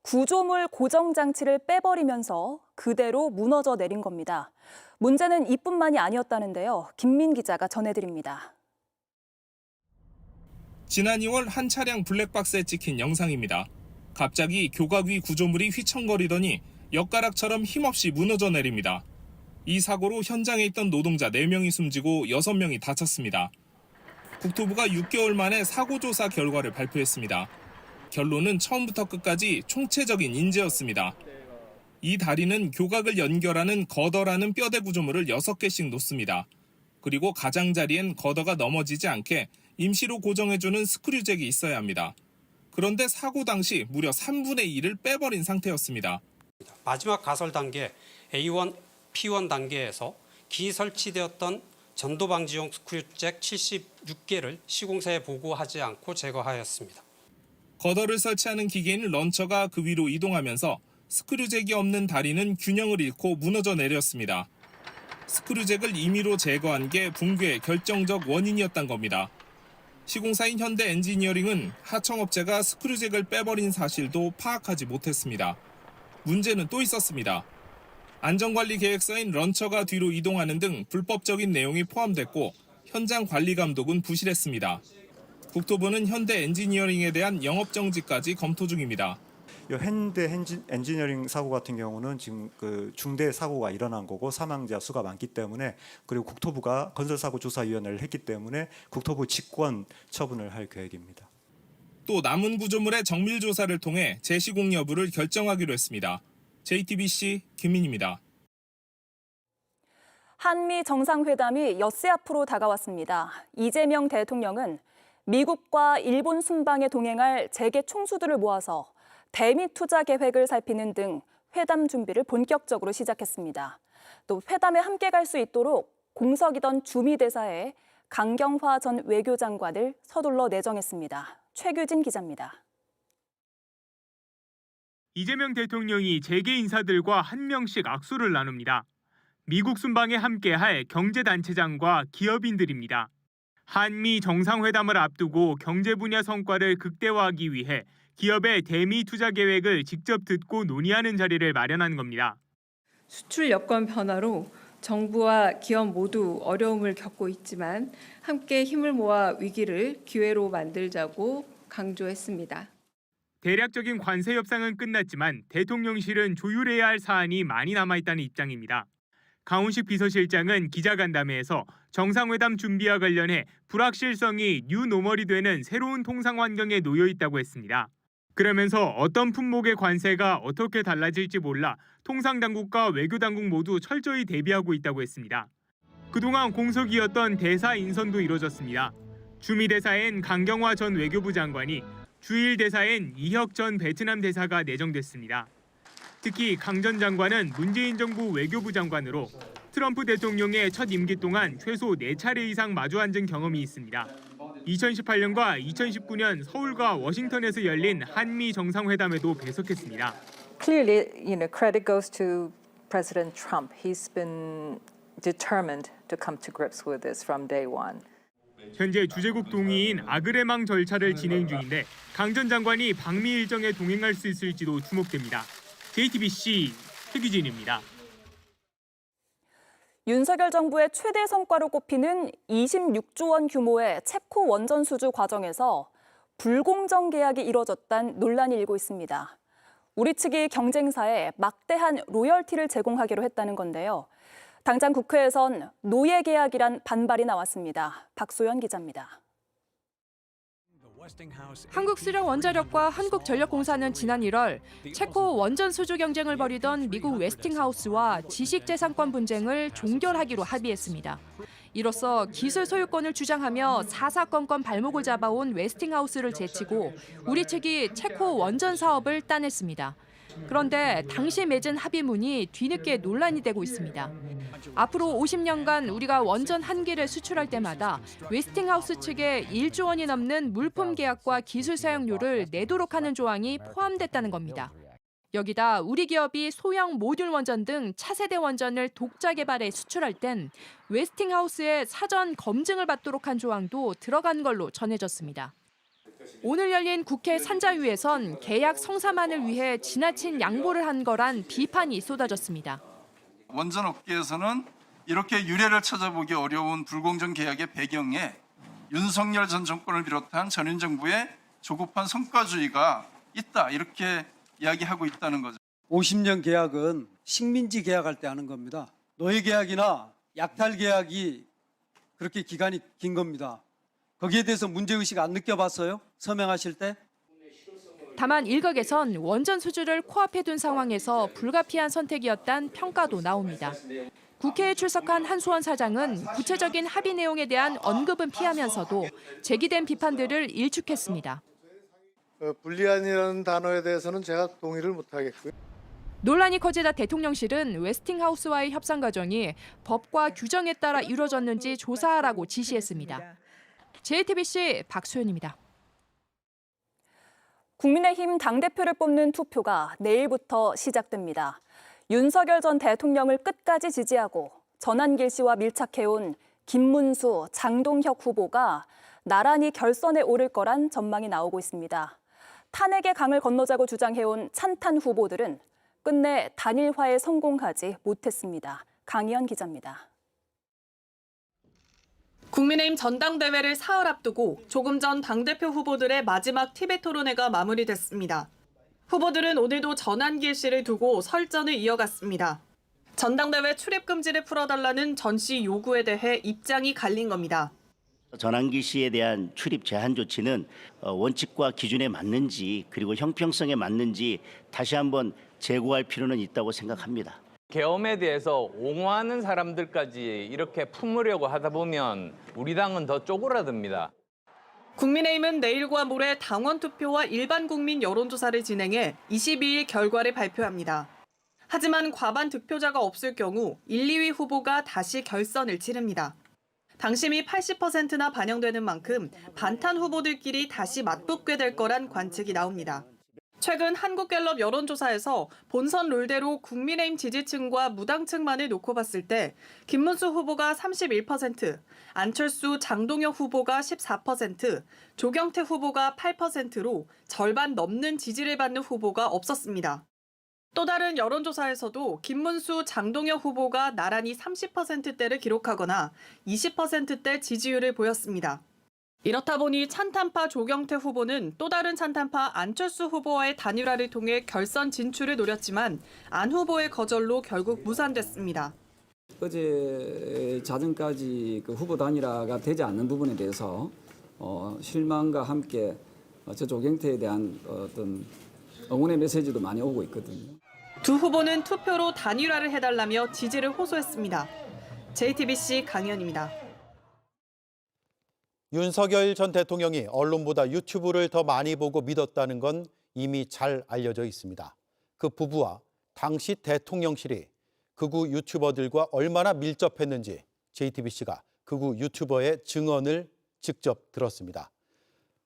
구조물 고정 장치를 빼버리면서 그대로 무너져 내린 겁니다. 문제는 이뿐만이 아니었다는데요. 김민 기자가 전해드립니다. 지난 2월 한 차량 블랙박스에 찍힌 영상입니다. 갑자기 교각 위 구조물이 휘청거리더니 엿가락처럼 힘없이 무너져 내립니다. 이 사고로 현장에 있던 노동자 4명이 숨지고 6명이 다쳤습니다. 국토부가 6개월 만에 사고조사 결과를 발표했습니다. 결론은 처음부터 끝까지 총체적인 인재였습니다. 이 다리는 교각을 연결하는 거더라는 뼈대 구조물을 6개씩 놓습니다. 그리고 가장자리엔 거더가 넘어지지 않게 임시로 고정해주는 스크류잭이 있어야 합니다. 그런데 사고 당시 무려 3분의 1을 빼버린 상태였습니다. 마지막 가설 단계 A1, P1 단계에서 기 설치되었던 전도 방지용 스크류잭 76개를 시공사에 보고하지 않고 제거하였습니다. 거더를 설치하는 기계인 런처가 그 위로 이동하면서 스크류잭이 없는 다리는 균형을 잃고 무너져 내렸습니다. 스크류잭을 임의로 제거한 게 붕괴의 결정적 원인이었던 겁니다. 시공사인 현대 엔지니어링은 하청업체가 스크류잭을 빼버린 사실도 파악하지 못했습니다. 문제는 또 있었습니다. 안전관리 계획서인 런처가 뒤로 이동하는 등 불법적인 내용이 포함됐고 현장 관리 감독은 부실했습니다. 국토부는 현대 엔지니어링에 대한 영업정지까지 검토 중입니다. 현대 엔지니어링 사고 같은 경우는 지금 그 중대 사고가 일어난 거고 사망자 수가 많기 때문에 그리고 국토부가 건설사고조사위원회를 했기 때문에 국토부 직권 처분을 할 계획입니다. 또 남은 구조물의 정밀조사를 통해 재시공 여부를 결정하기로 했습니다. JTBC 김민입니다. 한미 정상회담이 엿새 앞으로 다가왔습니다. 이재명 대통령은 미국과 일본 순방에 동행할 재계 총수들을 모아서 대미 투자 계획을 살피는 등 회담 준비를 본격적으로 시작했습니다. 또 회담에 함께 갈 수 있도록 공석이던 주미 대사에 강경화 전 외교장관을 서둘러 내정했습니다. 최규진 기자입니다. 이재명 대통령이 재계 인사들과 한 명씩 악수를 나눕니다. 미국 순방에 함께할 경제단체장과 기업인들입니다. 한미 정상회담을 앞두고 경제 분야 성과를 극대화하기 위해 기업의 대미 투자 계획을 직접 듣고 논의하는 자리를 마련한 겁니다. 수출 여건 변화로 정부와 기업 모두 어려움을 겪고 있지만 함께 힘을 모아 위기를 기회로 만들자고 강조했습니다. 대략적인 관세 협상은 끝났지만 대통령실은 조율해야 할 사안이 많이 남아있다는 입장입니다. 강훈식 비서실장은 기자간담회에서 정상회담 준비와 관련해 불확실성이 뉴노멀이 되는 새로운 통상 환경에 놓여 있다고 했습니다. 그러면서 어떤 품목의 관세가 어떻게 달라질지 몰라 통상당국과 외교당국 모두 철저히 대비하고 있다고 했습니다. 그동안 공석이었던 대사 인선도 이뤄졌습니다. 주미 대사엔 강경화 전 외교부 장관이, 주일 대사엔 이혁 전 베트남 대사가 내정됐습니다. 특히 강 전 장관은 문재인 정부 외교부 장관으로 트럼프 대통령의 첫 임기 동안 최소 4차례 이상 마주 앉은 경험이 있습니다. 2018년과 2019년 서울과 워싱턴에서 열린 한미 정상회담에도 배석했습니다. Clearly, credit goes to President Trump. He's been determined to come to grips with this from day one. 현재 주재국 동의인 아그레망 절차를 진행 중인데 강 전 장관이 방미 일정에 동행할 수 있을지도 주목됩니다. JTBC 최규진입니다. 윤석열 정부의 최대 성과로 꼽히는 26조 원 규모의 챕코 원전 수주 과정에서 불공정 계약이 이뤄졌다는 논란이 일고 있습니다. 우리 측이 경쟁사에 막대한 로열티를 제공하기로 했다는 건데요. 당장 국회에선 노예 계약이란 반발이 나왔습니다. 박소연 기자입니다. 한국수력원자력과 한국전력공사는 지난 1월 체코 원전 수주 경쟁을 벌이던 미국 웨스팅하우스와 지식재산권 분쟁을 종결하기로 합의했습니다. 이로써 기술 소유권을 주장하며 사사건건 발목을 잡아온 웨스팅하우스를 제치고 우리 측이 체코 원전 사업을 따냈습니다. 그런데 당시 맺은 합의문이 뒤늦게 논란이 되고 있습니다. 앞으로 50년간 우리가 원전 한 기를 수출할 때마다 웨스팅하우스 측에 1조 원이 넘는 물품 계약과 기술 사용료를 내도록 하는 조항이 포함됐다는 겁니다. 여기다 우리 기업이 소형 모듈 원전 등 차세대 원전을 독자 개발해 수출할 땐 웨스팅하우스의 사전 검증을 받도록 한 조항도 들어간 걸로 전해졌습니다. 오늘 열린 국회 산자위에선 계약 성사만을 위해 지나친 양보를 한 거란 비판이 쏟아졌습니다. 원전 업계에서는 이렇게 유례를 찾아보기 어려운 불공정 계약의 배경에 윤석열 전 정권을 비롯한 전현 정부의 조급한 성과주의가 있다 이렇게 이야기하고 있다는 거죠. 50년 계약은 식민지 계약할 때 하는 겁니다. 노예 계약이나 약탈 계약이 그렇게 기간이 긴 겁니다. 거기에 대해서 문제의식 안 느껴봤어요? 서명하실 때? 다만 일각에선 원전 수주를 코앞에 둔 상황에서 불가피한 선택이었다는 평가도 나옵니다. 국회에 출석한 한수원 사장은 구체적인 합의 내용에 대한 언급은 피하면서도 제기된 비판들을 일축했습니다. 불리한이라는 단어에 대해서는 제가 동의를 못하겠고요. 논란이 커지다 대통령실은 웨스팅하우스와의 협상 과정이 법과 규정에 따라 이루어졌는지 조사하라고 지시했습니다. JTBC 박소연입니다. 국민의힘 당대표를 뽑는 투표가 내일부터 시작됩니다. 윤석열 전 대통령을 끝까지 지지하고 전한길 씨와 밀착해온 김문수, 장동혁 후보가 나란히 결선에 오를 거란 전망이 나오고 있습니다. 탄핵의 강을 건너자고 주장해온 찬탄 후보들은 끝내 단일화에 성공하지 못했습니다. 강희연 기자입니다. 국민의힘 전당대회를 사흘 앞두고 조금 전 당대표 후보들의 마지막 티벳 토론회가 마무리됐습니다. 후보들은 오늘도 전한길 씨를 두고 설전을 이어갔습니다. 전당대회 출입 금지를 풀어달라는 전 씨 요구에 대해 입장이 갈린 겁니다. 전한길 씨에 대한 출입 제한 조치는 원칙과 기준에 맞는지 그리고 형평성에 맞는지 다시 한번 재고할 필요는 있다고 생각합니다. 계엄에 대해서 옹호하는 사람들까지 이렇게 품으려고 하다 보면 우리 당은 더 쪼그라듭니다. 국민의힘은 내일과 모레 당원 투표와 일반 국민 여론조사를 진행해 22일 결과를 발표합니다. 하지만 과반 득표자가 없을 경우 1, 2위 후보가 다시 결선을 치릅니다. 당심이 80%나 반영되는 만큼 반탄 후보들끼리 다시 맞붙게 될 거란 관측이 나옵니다. 최근 한국갤럽 여론조사에서 본선 룰대로 국민의힘 지지층과 무당층만을 놓고 봤을 때 김문수 후보가 31%, 안철수, 장동혁 후보가 14%, 조경태 후보가 8%로 절반 넘는 지지를 받는 후보가 없었습니다. 또 다른 여론조사에서도 김문수, 장동혁 후보가 나란히 30%대를 기록하거나 20%대 지지율을 보였습니다. 이렇다 보니 찬탄파 조경태 후보는 또 다른 찬탄파 안철수 후보와의 단일화를 통해 결선 진출을 노렸지만 안 후보의 거절로 결국 무산됐습니다. 어제 자정까지 그 후보 단일화가 되지 않는 부분에 대해서 실망과 함께 저 조경태에 대한 어떤 응원의 메시지도 많이 오고 있거든요. 두 후보는 투표로 단일화를 해달라며 지지를 호소했습니다. JTBC 강희연입니다. 윤석열 전 대통령이 언론보다 유튜브를 더 많이 보고 믿었다는 건 이미 잘 알려져 있습니다. 그 부부와 당시 대통령실이 극우 유튜버들과 얼마나 밀접했는지 JTBC가 극우 유튜버의 증언을 직접 들었습니다.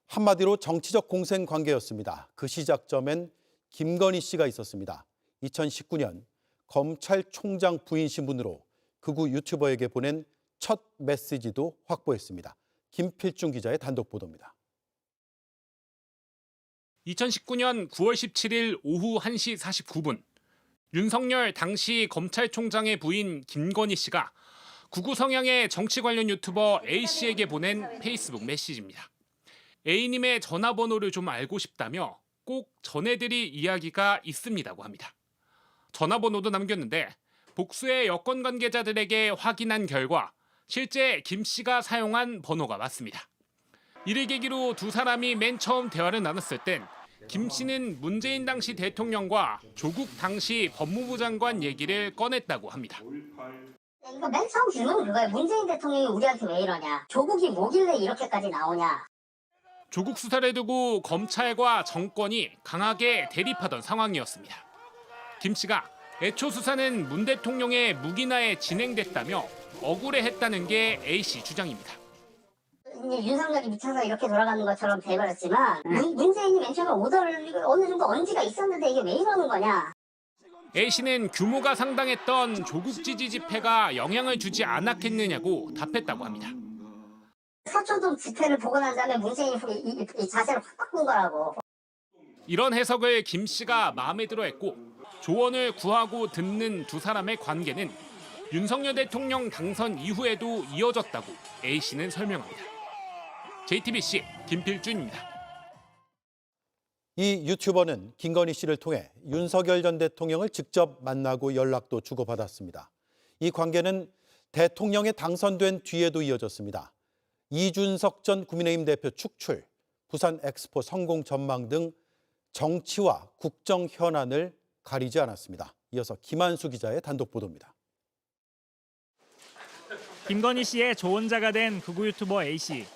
한마디로 정치적 공생 관계였습니다. 그 시작점엔 김건희 씨가 있었습니다. 2019년 검찰총장 부인 신분으로 극우 유튜버에게 보낸 첫 메시지도 확보했습니다. 김필중 기자의 단독 보도입니다. 2019년 9월 17일 오후 1시 49분 윤석열 당시 검찰총장의 부인 김건희 씨가 극우 성향의 정치 관련 유튜버 A씨에게 보낸 페이스북 메시지입니다. A님의 전화번호를 좀 알고 싶다며 꼭 전해드릴 이야기가 있습니다고 합니다. 전화번호도 남겼는데 복수의 여권 관계자들에게 확인한 결과 실제 김 씨가 사용한 번호가 맞습니다. 이를 계기로 두 사람이 맨 처음 대화를 나눴을 땐 김 씨는 문재인 당시 대통령과 조국 당시 법무부 장관 얘기를 꺼냈다고 합니다. 이거 맨 처음 질문은 그거예요. 문재인 대통령이 우리한테 왜 이러냐. 조국이 뭐길래 이렇게까지 나오냐. 조국 수사를 두고 검찰과 정권이 강하게 대립하던 상황이었습니다. 김 씨가 애초 수사는 문 대통령의 묵인하에 진행됐다며 억울해했다는 게 A씨 주장입니다. 윤석열이 미쳐서 이렇게 돌아가는 것처럼 돼버렸지만 문재인이 맨 처음에 오더를 어느 정도 언지가 있었는데 이게 왜 이러는 거냐. A씨는 규모가 상당했던 조국 지지 집회가 영향을 주지 않았겠느냐고 답했다고 합니다. 서초동 집회를 보고 난 다음에 문재인이 이 자세를 확 바꾼 거라고. 이런 해석을 김 씨가 마음에 들어했고 조언을 구하고 듣는 두 사람의 관계는 윤석열 대통령 당선 이후에도 이어졌다고 A씨는 설명합니다. JTBC 김필준입니다. 이 유튜버는 김건희 씨를 통해 윤석열 전 대통령을 직접 만나고 연락도 주고받았습니다. 이 관계는 대통령에 당선된 뒤에도 이어졌습니다. 이준석 전 국민의힘 대표 축출, 부산 엑스포 성공 전망 등 정치와 국정 현안을 가리지 않았습니다. 이어서 김한수 기자의 단독 보도입니다. 김건희 씨의 조언자가 된 극우 유튜버 A씨.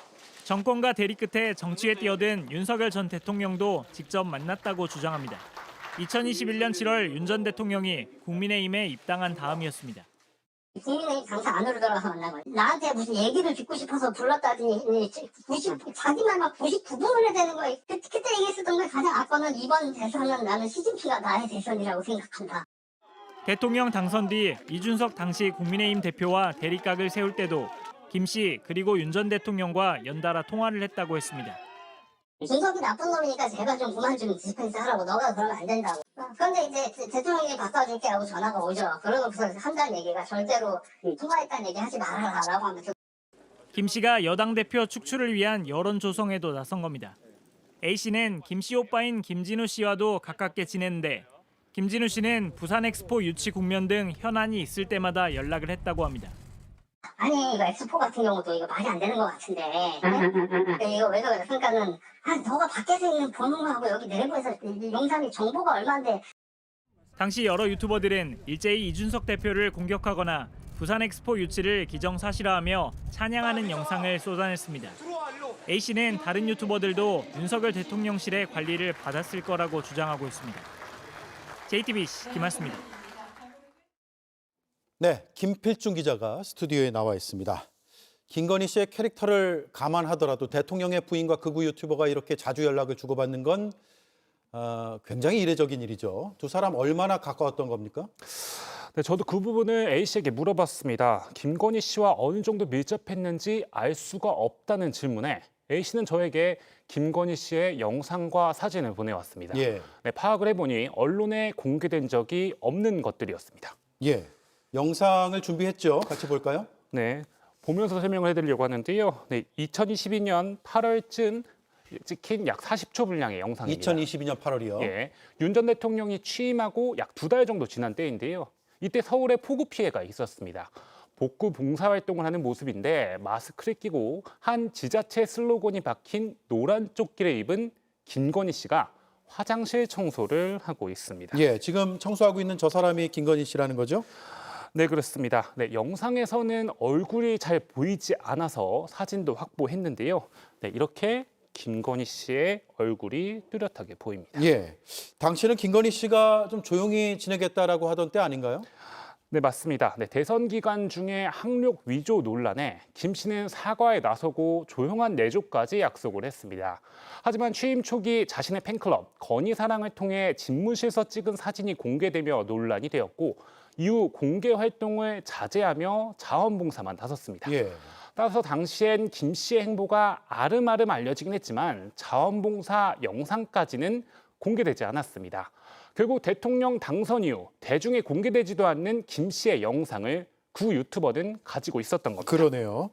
정권과 대립 끝에 정치에 뛰어든 윤석열 전 대통령도 직접 만났다고 주장합니다. 2021년 7월 윤 전 대통령이 국민의힘에 입당한 다음이었습니다. 국민의힘 당사 안으로 들어가서 만난 거예요. 나한테 무슨 얘기를 듣고 싶어서 불렀다더니 자기 말만 99분을 해야 되는 거예요. 그때 얘기했었던 걸 가장 앞서는 이번 대선은 나는 시진핑가 나의 대선이라고 생각한다. 대통령 당선 뒤 이준석 당시 국민의힘 대표와 대립각을 세울 때도 김 씨 그리고 윤 전 대통령과 연달아 통화를 했다고 했습니다. 준석이 나쁜 놈이니까 제발 좀 그만 좀 디스펜스 하라고. 너가 그러면 안 된다고. 그런데 이제 대통령이 바꿔줄게 하고 전화가 오죠. 그러고서 한다는 얘기가 절대로 통화했다는 얘기 하지 말아라라고 하면서. 김 씨가 여당 대표 축출을 위한 여론 조성에도 나선 겁니다. A씨는 김 씨 오빠인 김진우 씨와도 가깝게 지냈는데 김진우 씨는 부산 엑스포 유치 국면 등 현안이 있을 때마다 연락을 했다고 합니다. 아니 이거 엑스포 같은 경우도 이거 말이 안 되는 것 같은데 이거 왜 그래? 그러니까는 너가 밖에서 있는 보는 거하고 여기 내부에서 이 영상이 정보가 얼마인데. 당시 여러 유튜버들은 일제히 이준석 대표를 공격하거나 부산 엑스포 유치를 기정사실화하며 찬양하는 영상을 쏟아냈습니다. A씨는 다른 유튜버들도 윤석열 대통령실의 관리를 받았을 거라고 주장하고 있습니다. JTBC 김한수입니다. 네, 김필중 기자가 스튜디오에 나와 있습니다. 김건희 씨의 캐릭터를 감안하더라도 대통령의 부인과 극우 유튜버가 이렇게 자주 연락을 주고받는 건 굉장히 이례적인 일이죠. 두 사람 얼마나 가까웠던 겁니까? 네, 저도 그 부분을 A씨에게 물어봤습니다. 김건희 씨와 어느 정도 밀접했는지 알 수가 없다는 질문에 A씨는 저에게 김건희 씨의 영상과 사진을 보내왔습니다. 예. 네, 파악을 해보니 언론에 공개된 적이 없는 것들이었습니다. 예, 영상을 준비했죠. 같이 볼까요? 네, 보면서 설명을 해드리려고 하는데요. 네, 2022년 8월쯤 찍힌 약 40초 분량의 영상입니다. 2022년 8월이요. 예, 윤 전 대통령이 취임하고 약 2달 정도 지난 때인데요. 이때 서울에 폭우 피해가 있었습니다. 복구 봉사활동을 하는 모습인데 마스크를 끼고 한 지자체 슬로건이 박힌 노란 조끼를 입은 김건희 씨가 화장실 청소를 하고 있습니다. 예, 지금 청소하고 있는 저 사람이 김건희 씨라는 거죠? 네, 그렇습니다. 네, 영상에서는 얼굴이 잘 보이지 않아서 사진도 확보했는데요. 네, 이렇게 김건희 씨의 얼굴이 뚜렷하게 보입니다. 예, 당시는 김건희 씨가 좀 조용히 지내겠다라고 하던 때 아닌가요? 네, 맞습니다. 네, 대선 기간 중에 학력 위조 논란에 김 씨는 사과에 나서고 조용한 내조까지 약속을 했습니다. 하지만 취임 초기 자신의 팬클럽 건희사랑을 통해 집무실에서 찍은 사진이 공개되며 논란이 되었고 이후 공개 활동을 자제하며 자원봉사만 나섰습니다. 예. 따라서 당시엔 김 씨의 행보가 아름아름 알려지긴 했지만 자원봉사 영상까지는 공개되지 않았습니다. 결국 대통령 당선 이후 대중에 공개되지도 않는 김 씨의 영상을 구 유튜버는 가지고 있었던 겁니다. 그러네요.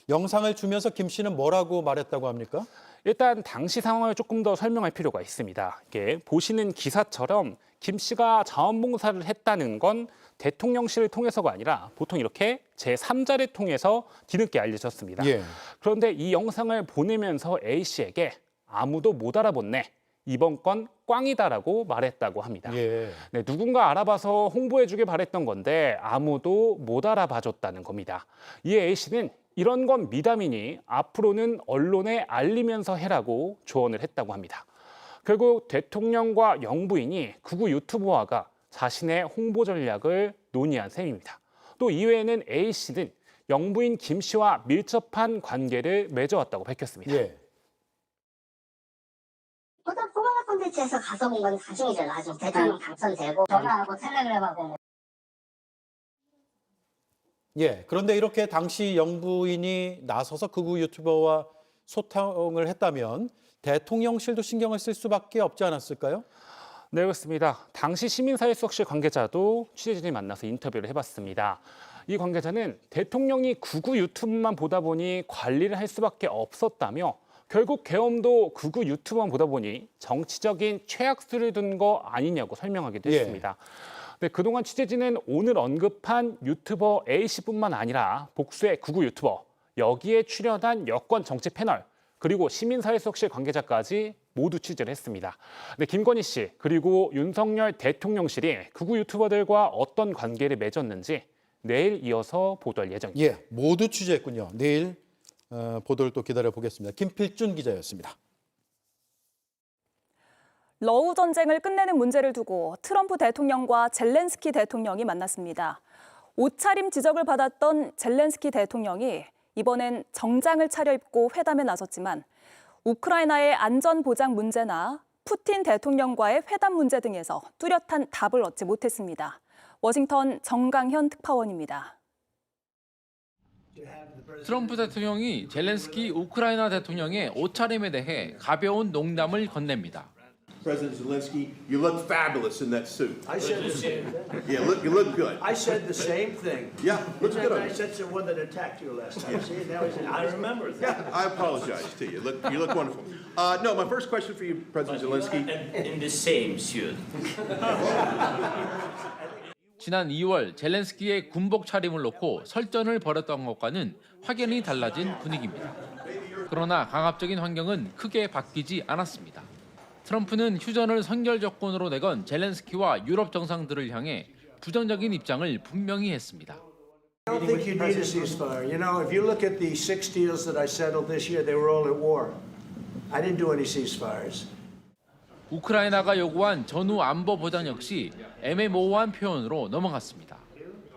영상을 주면서 김 씨는 뭐라고 말했다고 합니까? 일단 당시 상황을 조금 더 설명할 필요가 있습니다. 이게 보시는 기사처럼 김 씨가 자원봉사를 했다는 건 대통령실을 통해서가 아니라 보통 이렇게 제3자를 통해서 뒤늦게 알려졌습니다. 예. 그런데 이 영상을 보내면서 A씨에게 아무도 못 알아봤네. 이번 건 꽝이다라고 말했다고 합니다. 예. 네, 누군가 알아봐서 홍보해주길 바랬던 건데 아무도 못 알아봐줬다는 겁니다. 이에 A씨는 이런 건 미담이니 앞으로는 언론에 알리면서 해라고 조언을 했다고 합니다. 결국 대통령과 영부인이 극우 유튜버와가 자신의 홍보 전략을 논의한 셈입니다. 또 이외에는 A씨는 영부인 김 씨와 밀접한 관계를 맺어왔다고 밝혔습니다. 예. 포괄 콘텐츠에서 가서 본 건 나중이죠. 대통령 당선되고 전화하고 텔레그램하고 예. 그런데 이렇게 당시 영부인이 나서서 극우 유튜버와 소통을 했다면 대통령실도 신경을 쓸 수밖에 없지 않았을까요? 네, 그렇습니다. 당시 시민사회수석실 관계자도 취재진이 만나서 인터뷰를 해봤습니다. 이 관계자는 대통령이 극우 유튜브만 보다 보니 관리를 할 수밖에 없었다며 결국 계엄도 극우 유튜브만 보다 보니 정치적인 최악수를 둔 거 아니냐고 설명하기도 했습니다. 네, 그동안 취재진은 오늘 언급한 유튜버 A씨뿐만 아니라 복수의 극우 유튜버, 여기에 출연한 여권 정치 패널, 그리고 시민사회수석실 관계자까지 모두 취재를 했습니다. 네, 김건희 씨 그리고 윤석열 대통령실이 극우 유튜버들과 어떤 관계를 맺었는지 내일 이어서 보도할 예정입니다. 예, 모두 취재했군요. 내일 보도를 또 기다려보겠습니다. 김필준 기자였습니다. 러우 전쟁을 끝내는 문제를 두고 트럼프 대통령과 젤렌스키 대통령이 만났습니다. 옷차림 지적을 받았던 젤렌스키 대통령이 이번엔 정장을 차려입고 회담에 나섰지만 우크라이나의 안전보장 문제나 푸틴 대통령과의 회담 문제 등에서 뚜렷한 답을 얻지 못했습니다. 워싱턴 정강현 특파원입니다. 트럼프 대통령이 젤렌스키 우크라이나 대통령의 옷차림에 대해 가벼운 농담을 건넵니다. President Zelensky, you look fabulous in that suit. I said the same thing. Yeah, you look good. I said the same thing. Yeah, looks good on I you. said the one that attacked you last time. See, now he's I remember that. Yeah, I apologize to you. You look wonderful. No, my first question for you, President Zelensky. In the same suit. 지난 2월 젤렌스키의 군복 차림을 놓고 설전을 벌였던 것과는 확연히 달라진 분위기입니다. 그러나 강압적인 환경은 크게 바뀌지 않았습니다. 트럼프는 휴전을 선결 조건으로 내건 젤렌스키와 유럽 정상들을 향해 부정적인 입장을 분명히 했습니다. I don't think you need a ceasefire. You know, if you look at the 6 deals that I settled this year, they were all at war. I didn't do any ceasefires. 우크라이나가 요구한 전후 안보 보장 역시 애매모호한 표현으로 넘어갔습니다.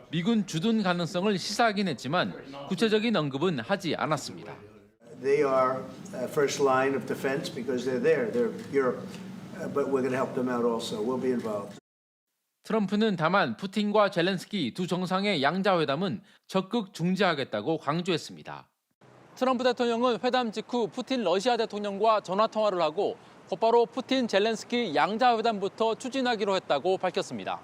미군 주둔 가능성을 시사하긴 했지만 구체적인 언급은 하지 않았습니다. They are first line of defense because they're there. They're Europe, but we're going to help them out also. We'll be involved. 트럼프는 다만 푸틴과 젤렌스키 두 정상의 양자회담은 적극 중지하겠다고 강조했습니다. 트럼프 대통령은 회담 직후 푸틴 러시아 대통령과 전화통화를 하고 곧바로 푸틴 젤렌스키 양자회담부터 추진하기로 했다고 밝혔습니다.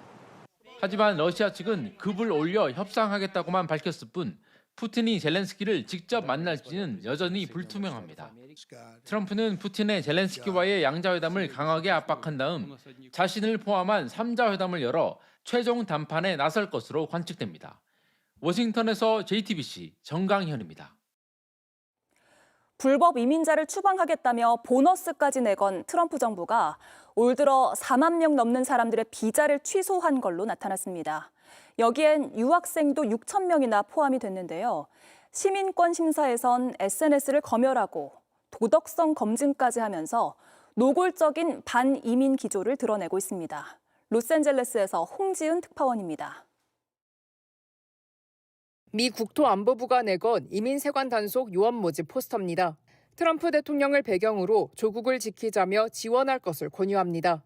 하지만 러시아 측은 급을 올려 협상하겠다고만 밝혔을 뿐 푸틴이 젤렌스키를 직접 만날지는 여전히 불투명합니다. 트럼프는 푸틴의 젤렌스키와의 양자회담을 강하게 압박한 다음 자신을 포함한 3자 회담을 열어 최종談判에 나설 것으로 관측됩니다. 워싱턴에서 JTBC 정강현입니다. 불법 이민자를 추방하겠다며 보너스까지 내건 트럼프 정부가 올 들어 4만 명 넘는 사람들의 비자를 취소한 걸로 나타났습니다. 여기엔 유학생도 6천 명이나 포함이 됐는데요. 시민권 심사에선 SNS를 검열하고 도덕성 검증까지 하면서 노골적인 반이민 기조를 드러내고 있습니다. 로스앤젤레스에서 홍지은 특파원입니다. 미 국토안보부가 내건 이민세관 단속 요원 모집 포스터입니다. 트럼프 대통령을 배경으로 조국을 지키자며 지원할 것을 권유합니다.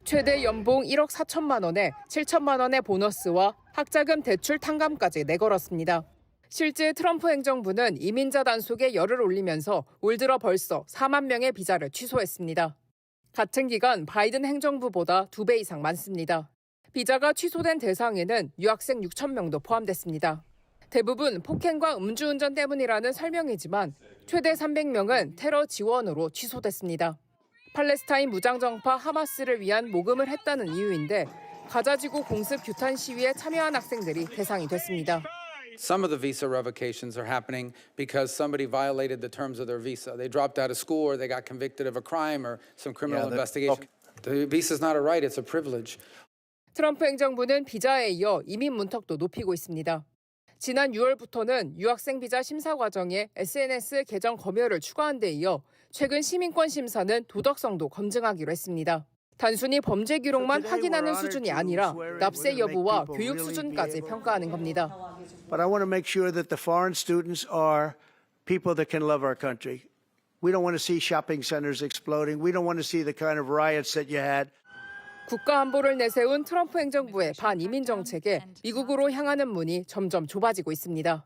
최대 연봉 1억 4천만 원에 7천만 원의 보너스와 학자금 대출 탕감까지 내걸었습니다. 실제 트럼프 행정부는 이민자 단속에 열을 올리면서 올 들어 벌써 4만 명의 비자를 취소했습니다. 같은 기간 바이든 행정부보다 2배 이상 많습니다. 비자가 취소된 대상에는 유학생 6천 명도 포함됐습니다. 대부분 폭행과 음주운전 때문이라는 설명이지만 최대 300명은 테러 지원으로 취소됐습니다. 팔레스타인 무장정파 하마스를 위한 모금을 했다는 이유인데 가자지구 공습 규탄 시위에 참여한 학생들이 대상이 됐습니다. Some of the visa revocations are happening because somebody violated the terms of their visa. They dropped out of school or they got convicted of a crime or some criminal investigation. The visa is not a right, it's a privilege. 트럼프 행정부는 비자에 이어 이민 문턱도 높이고 있습니다. 지난 6월부터는 유학생 비자 심사 과정에 SNS 계정 검열을 추가한 데 이어 최근 시민권 심사는 도덕성도 검증하기로 했습니다. 단순히 범죄 기록만 확인하는 수준이 아니라 납세 여부와 교육 수준까지 평가하는 겁니다. But I want to make sure that the foreign students are people that can love our country. We don't want to see shopping centers exploding. We don't want to see the kind of riots that you had. 국가 안보를 내세운 트럼프 행정부의 반이민 정책에 미국으로 향하는 문이 점점 좁아지고 있습니다.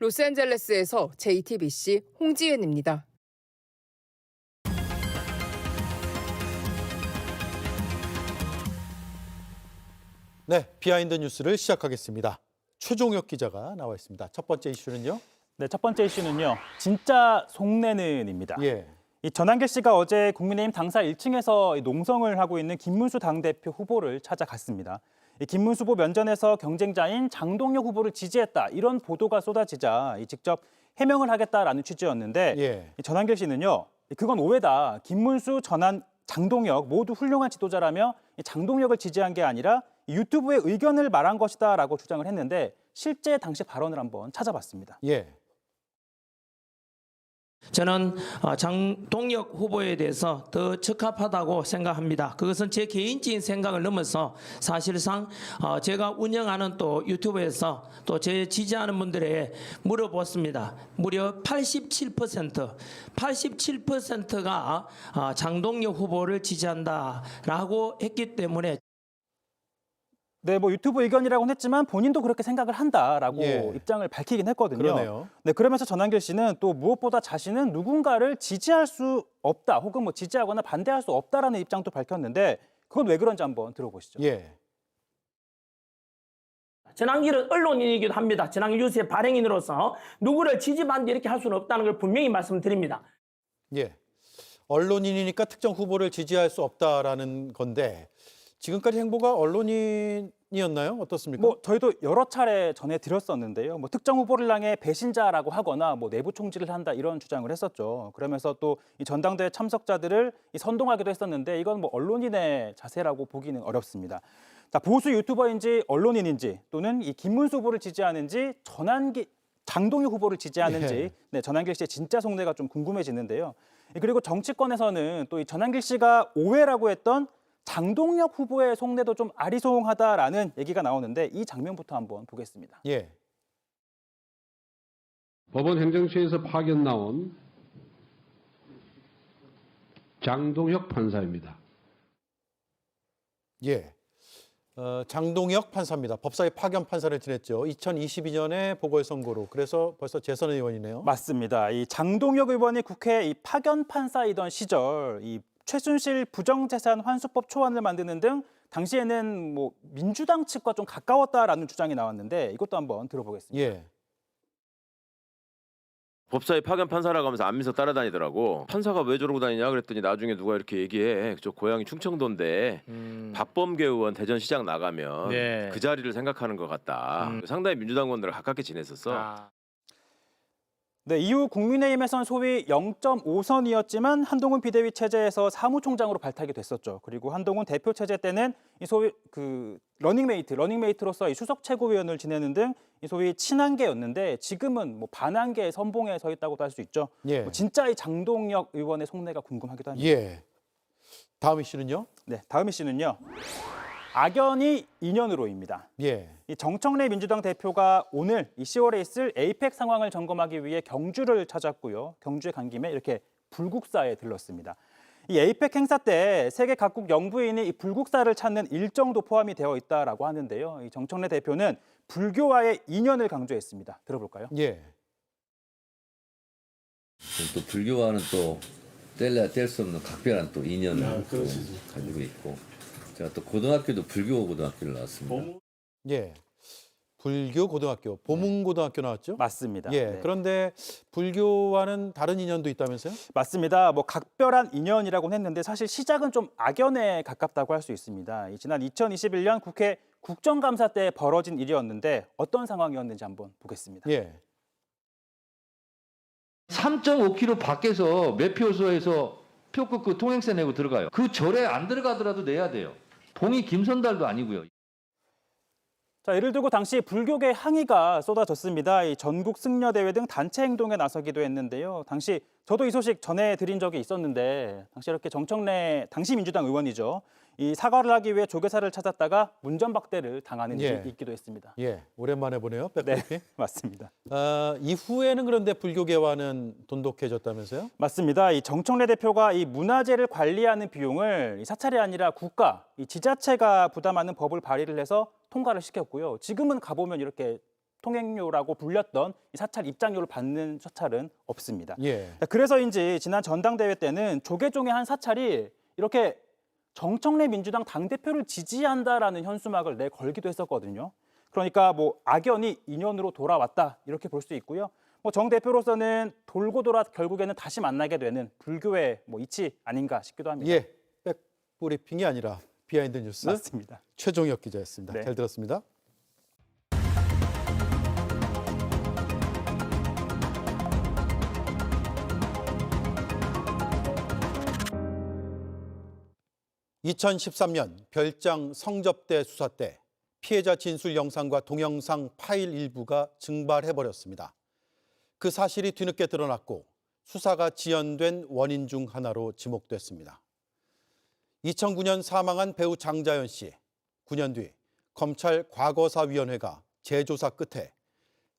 로스앤젤레스에서 JTBC 홍지은입니다. 네, 비하인드 뉴스를 시작하겠습니다. 최종혁 기자가 나와 있습니다. 첫 번째 이슈는요? 네, 첫 번째 이슈는요. 진짜 속내는입니다. 예. 이 전한길 씨가 어제 국민의힘 당사 1층에서 농성을 하고 있는 김문수 당대표 후보를 찾아갔습니다. 이 김문수 후보 면전에서 경쟁자인 장동혁 후보를 지지했다. 이런 보도가 쏟아지자 직접 해명을 하겠다라는 취지였는데 예. 이 전한길 씨는요. 그건 오해다. 김문수, 장동혁 모두 훌륭한 지도자라며 장동혁을 지지한 게 아니라 유튜브의 의견을 말한 것이다라고 주장을 했는데 실제 당시 발언을 한번 찾아봤습니다. 예. 저는 장동혁 후보에 대해서 더 적합하다고 생각합니다. 그것은 제 개인적인 생각을 넘어서 사실상 제가 운영하는 또 유튜브에서 또 제 지지하는 분들에게 물어봤습니다. 무려 87%가 장동혁 후보를 지지한다라고 했기 때문에 네, 뭐 유튜브 의견이라고는 했지만 본인도 그렇게 생각을 한다라고 예. 입장을 밝히긴 했거든요. 그러네요. 네, 그러면서 전한길 씨는 또 무엇보다 자신은 누군가를 지지할 수 없다, 혹은 뭐 지지하거나 반대할 수 없다라는 입장도 밝혔는데 그건 왜 그런지 한번 들어보시죠. 예. 전한길은 언론인이기도 합니다. 전한길 뉴스의 발행인으로서 누구를 지지 반대 이렇게 할 수는 없다는 걸 분명히 말씀드립니다. 예. 언론인이니까 특정 후보를 지지할 수 없다라는 건데 지금까지 행보가 언론인이었나요? 어떻습니까? 뭐 저희도 여러 차례 전해드렸었는데요. 뭐 특정 후보를 향해 배신자라고 하거나 뭐 내부 총질을 한다 이런 주장을 했었죠. 그러면서 또 이 전당대회 참석자들을 선동하기도 했었는데 이건 뭐 언론인의 자세라고 보기는 어렵습니다. 자, 보수 유튜버인지 언론인인지 또는 이 김문수 후보를 지지하는지 장동혁 후보를 지지하는지 예. 네, 전한길 씨의 진짜 속내가 좀 궁금해지는데요. 그리고 정치권에서는 또 이 전한길 씨가 오해라고 했던 장동혁 후보의 속내도 좀 아리송하다라는 얘기가 나오는데 이 장면부터 한번 보겠습니다. 예. 법원 행정처에서 파견 나온 장동혁 판사입니다. 예. 장동혁 판사입니다. 법사위 파견 판사를 지냈죠. 2022년에 보궐선거로. 그래서 벌써 재선 의원이네요. 맞습니다. 이 장동혁 의원이 국회 이 파견 판사이던 시절 이 최순실 부정재산 환수법 초안을 만드는 등 당시에는 뭐 민주당 측과 좀 가까웠다라는 주장이 나왔는데 이것도 한번 들어보겠습니다. 예. 법사위 파견 판사라고 하면서 안민석 따라다니더라고. 판사가 왜 저러고 다니냐 그랬더니 나중에 누가 이렇게 얘기해. 저 고향이 충청도인데 박범계 의원 대전시장 나가면 네. 그 자리를 생각하는 것 같다. 상당히 민주당원들과 가깝게 지냈었어. 네, 이후 국민의힘에선 소위 0.5선이었지만 한동훈 비대위 체제에서 사무총장으로 발탁이 됐었죠. 그리고 한동훈 대표 체제 때는 이 소위 러닝메이트로서 이 수석 최고위원을 지내는 등 이 소위 친한계였는데 지금은 뭐 반한계의 선봉에 서 있다고도 할 수 있죠. 예. 뭐 진짜 이 장동혁 의원의 속내가 궁금하기도 합니다. 예. 다음 이슈는요? 네, 다음 이슈는요. 악연이 인연으로입니다. 예. 이 정청래 민주당 대표가 오늘 이 10월에 있을 에이펙 상황을 점검하기 위해 경주를 찾았고요. 경주에 간 김에 이렇게 불국사에 들렀습니다. 이 에이펙 행사 때 세계 각국 영부인이 이 불국사를 찾는 일정도 포함이 되어 있다라고 하는데요. 이 정청래 대표는 불교와의 인연을 강조했습니다. 들어볼까요? 예. 또 불교와는 또 뗄래야 뗄 수 없는 각별한 또 인연을 또 가지고 있고 제가 또 고등학교도 불교 고등학교를 나왔습니다. 예. 불교 고등학교, 보문고등학교 나왔죠? 맞습니다. 예. 네. 그런데 불교와는 다른 인연도 있다면서요? 맞습니다. 뭐 각별한 인연이라고는 했는데 사실 시작은 좀 악연에 가깝다고 할 수 있습니다. 지난 2021년 국회 국정감사 때 벌어진 일이었는데 어떤 상황이었는지 한번 보겠습니다. 예. 3.5km 밖에서 매표소에서 표 끊고 통행세 내고 들어가요. 그 절에 안 들어가더라도 내야 돼요. 봉이 김선달도 아니고요. 자, 이를 두고 당시 불교계 항의가 쏟아졌습니다. 이 전국 승려대회 등 단체 행동에 나서기도 했는데요. 당시 저도 이 소식 전해드린 적이 있었는데 당시 이렇게 정청래 당시 민주당 의원이죠. 이 사과를 하기 위해 조계사를 찾았다가 문전박대를 당하는 일이 있기도 했습니다. 예, 오랜만에 보네요. 백골피. 네, 맞습니다. 이후에는 그런데 불교계와는 돈독해졌다면서요? 맞습니다. 이 정청래 대표가 이 문화재를 관리하는 비용을 이 사찰이 아니라 국가, 이 지자체가 부담하는 법을 발의를 해서 통과를 시켰고요. 지금은 가보면 이렇게 통행료라고 불렸던 이 사찰 입장료를 받는 사찰은 없습니다. 예. 그래서인지 지난 전당대회 때는 조계종의 한 사찰이 이렇게 정청래 민주당 당대표를 지지한다라는 현수막을 내걸기도 했었거든요. 그러니까 뭐 악연이 인연으로 돌아왔다 이렇게 볼 수 있고요. 뭐 정 대표로서는 돌고 돌아 결국에는 다시 만나게 되는 불교의 뭐 이치 아닌가 싶기도 합니다. 예, 백브리핑이 아니라 비하인드 뉴스. 맞습니다. 최종혁 기자였습니다. 네. 잘 들었습니다. (2013년) 별장 성접대 수사 때 피해자 진술 영상과 동영상 파일 일부가 증발해버렸습니다. 그 사실이 뒤늦게 드러났고 수사가 지연된 원인 중 하나로 지목됐습니다. 2009년 사망한 배우 장자연 씨. 9년 뒤 검찰 과거사위원회가 재조사 끝에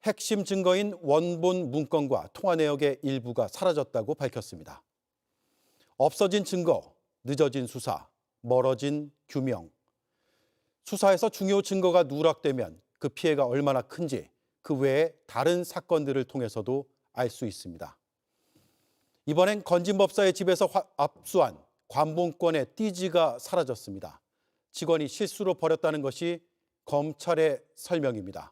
핵심 증거인 원본 문건과 통화 내역의 일부가 사라졌다고 밝혔습니다. 없어진 증거, 늦어진 수사, 멀어진 규명. 수사에서 중요 증거가 누락되면 그 피해가 얼마나 큰지 그 외에 다른 사건들을 통해서도 알 수 있습니다. 이번엔 건진법사의 집에서 압수한 관본권의 띠지가 사라졌습니다. 직원이 실수로 버렸다는 것이 검찰의 설명입니다.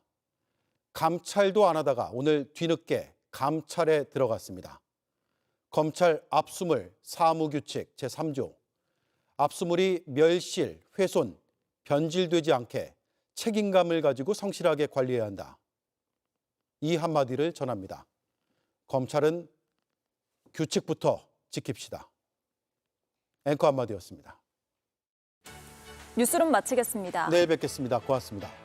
감찰도 안 하다가 오늘 뒤늦게 감찰에 들어갔습니다. 검찰 압수물 사무규칙 제3조. 압수물이 멸실, 훼손, 변질되지 않게 책임감을 가지고 성실하게 관리해야 한다. 이 한마디를 전합니다. 검찰은 규칙부터 지킵시다. 앵커 한마디였습니다. 뉴스룸 마치겠습니다. 내일 뵙겠습니다. 고맙습니다.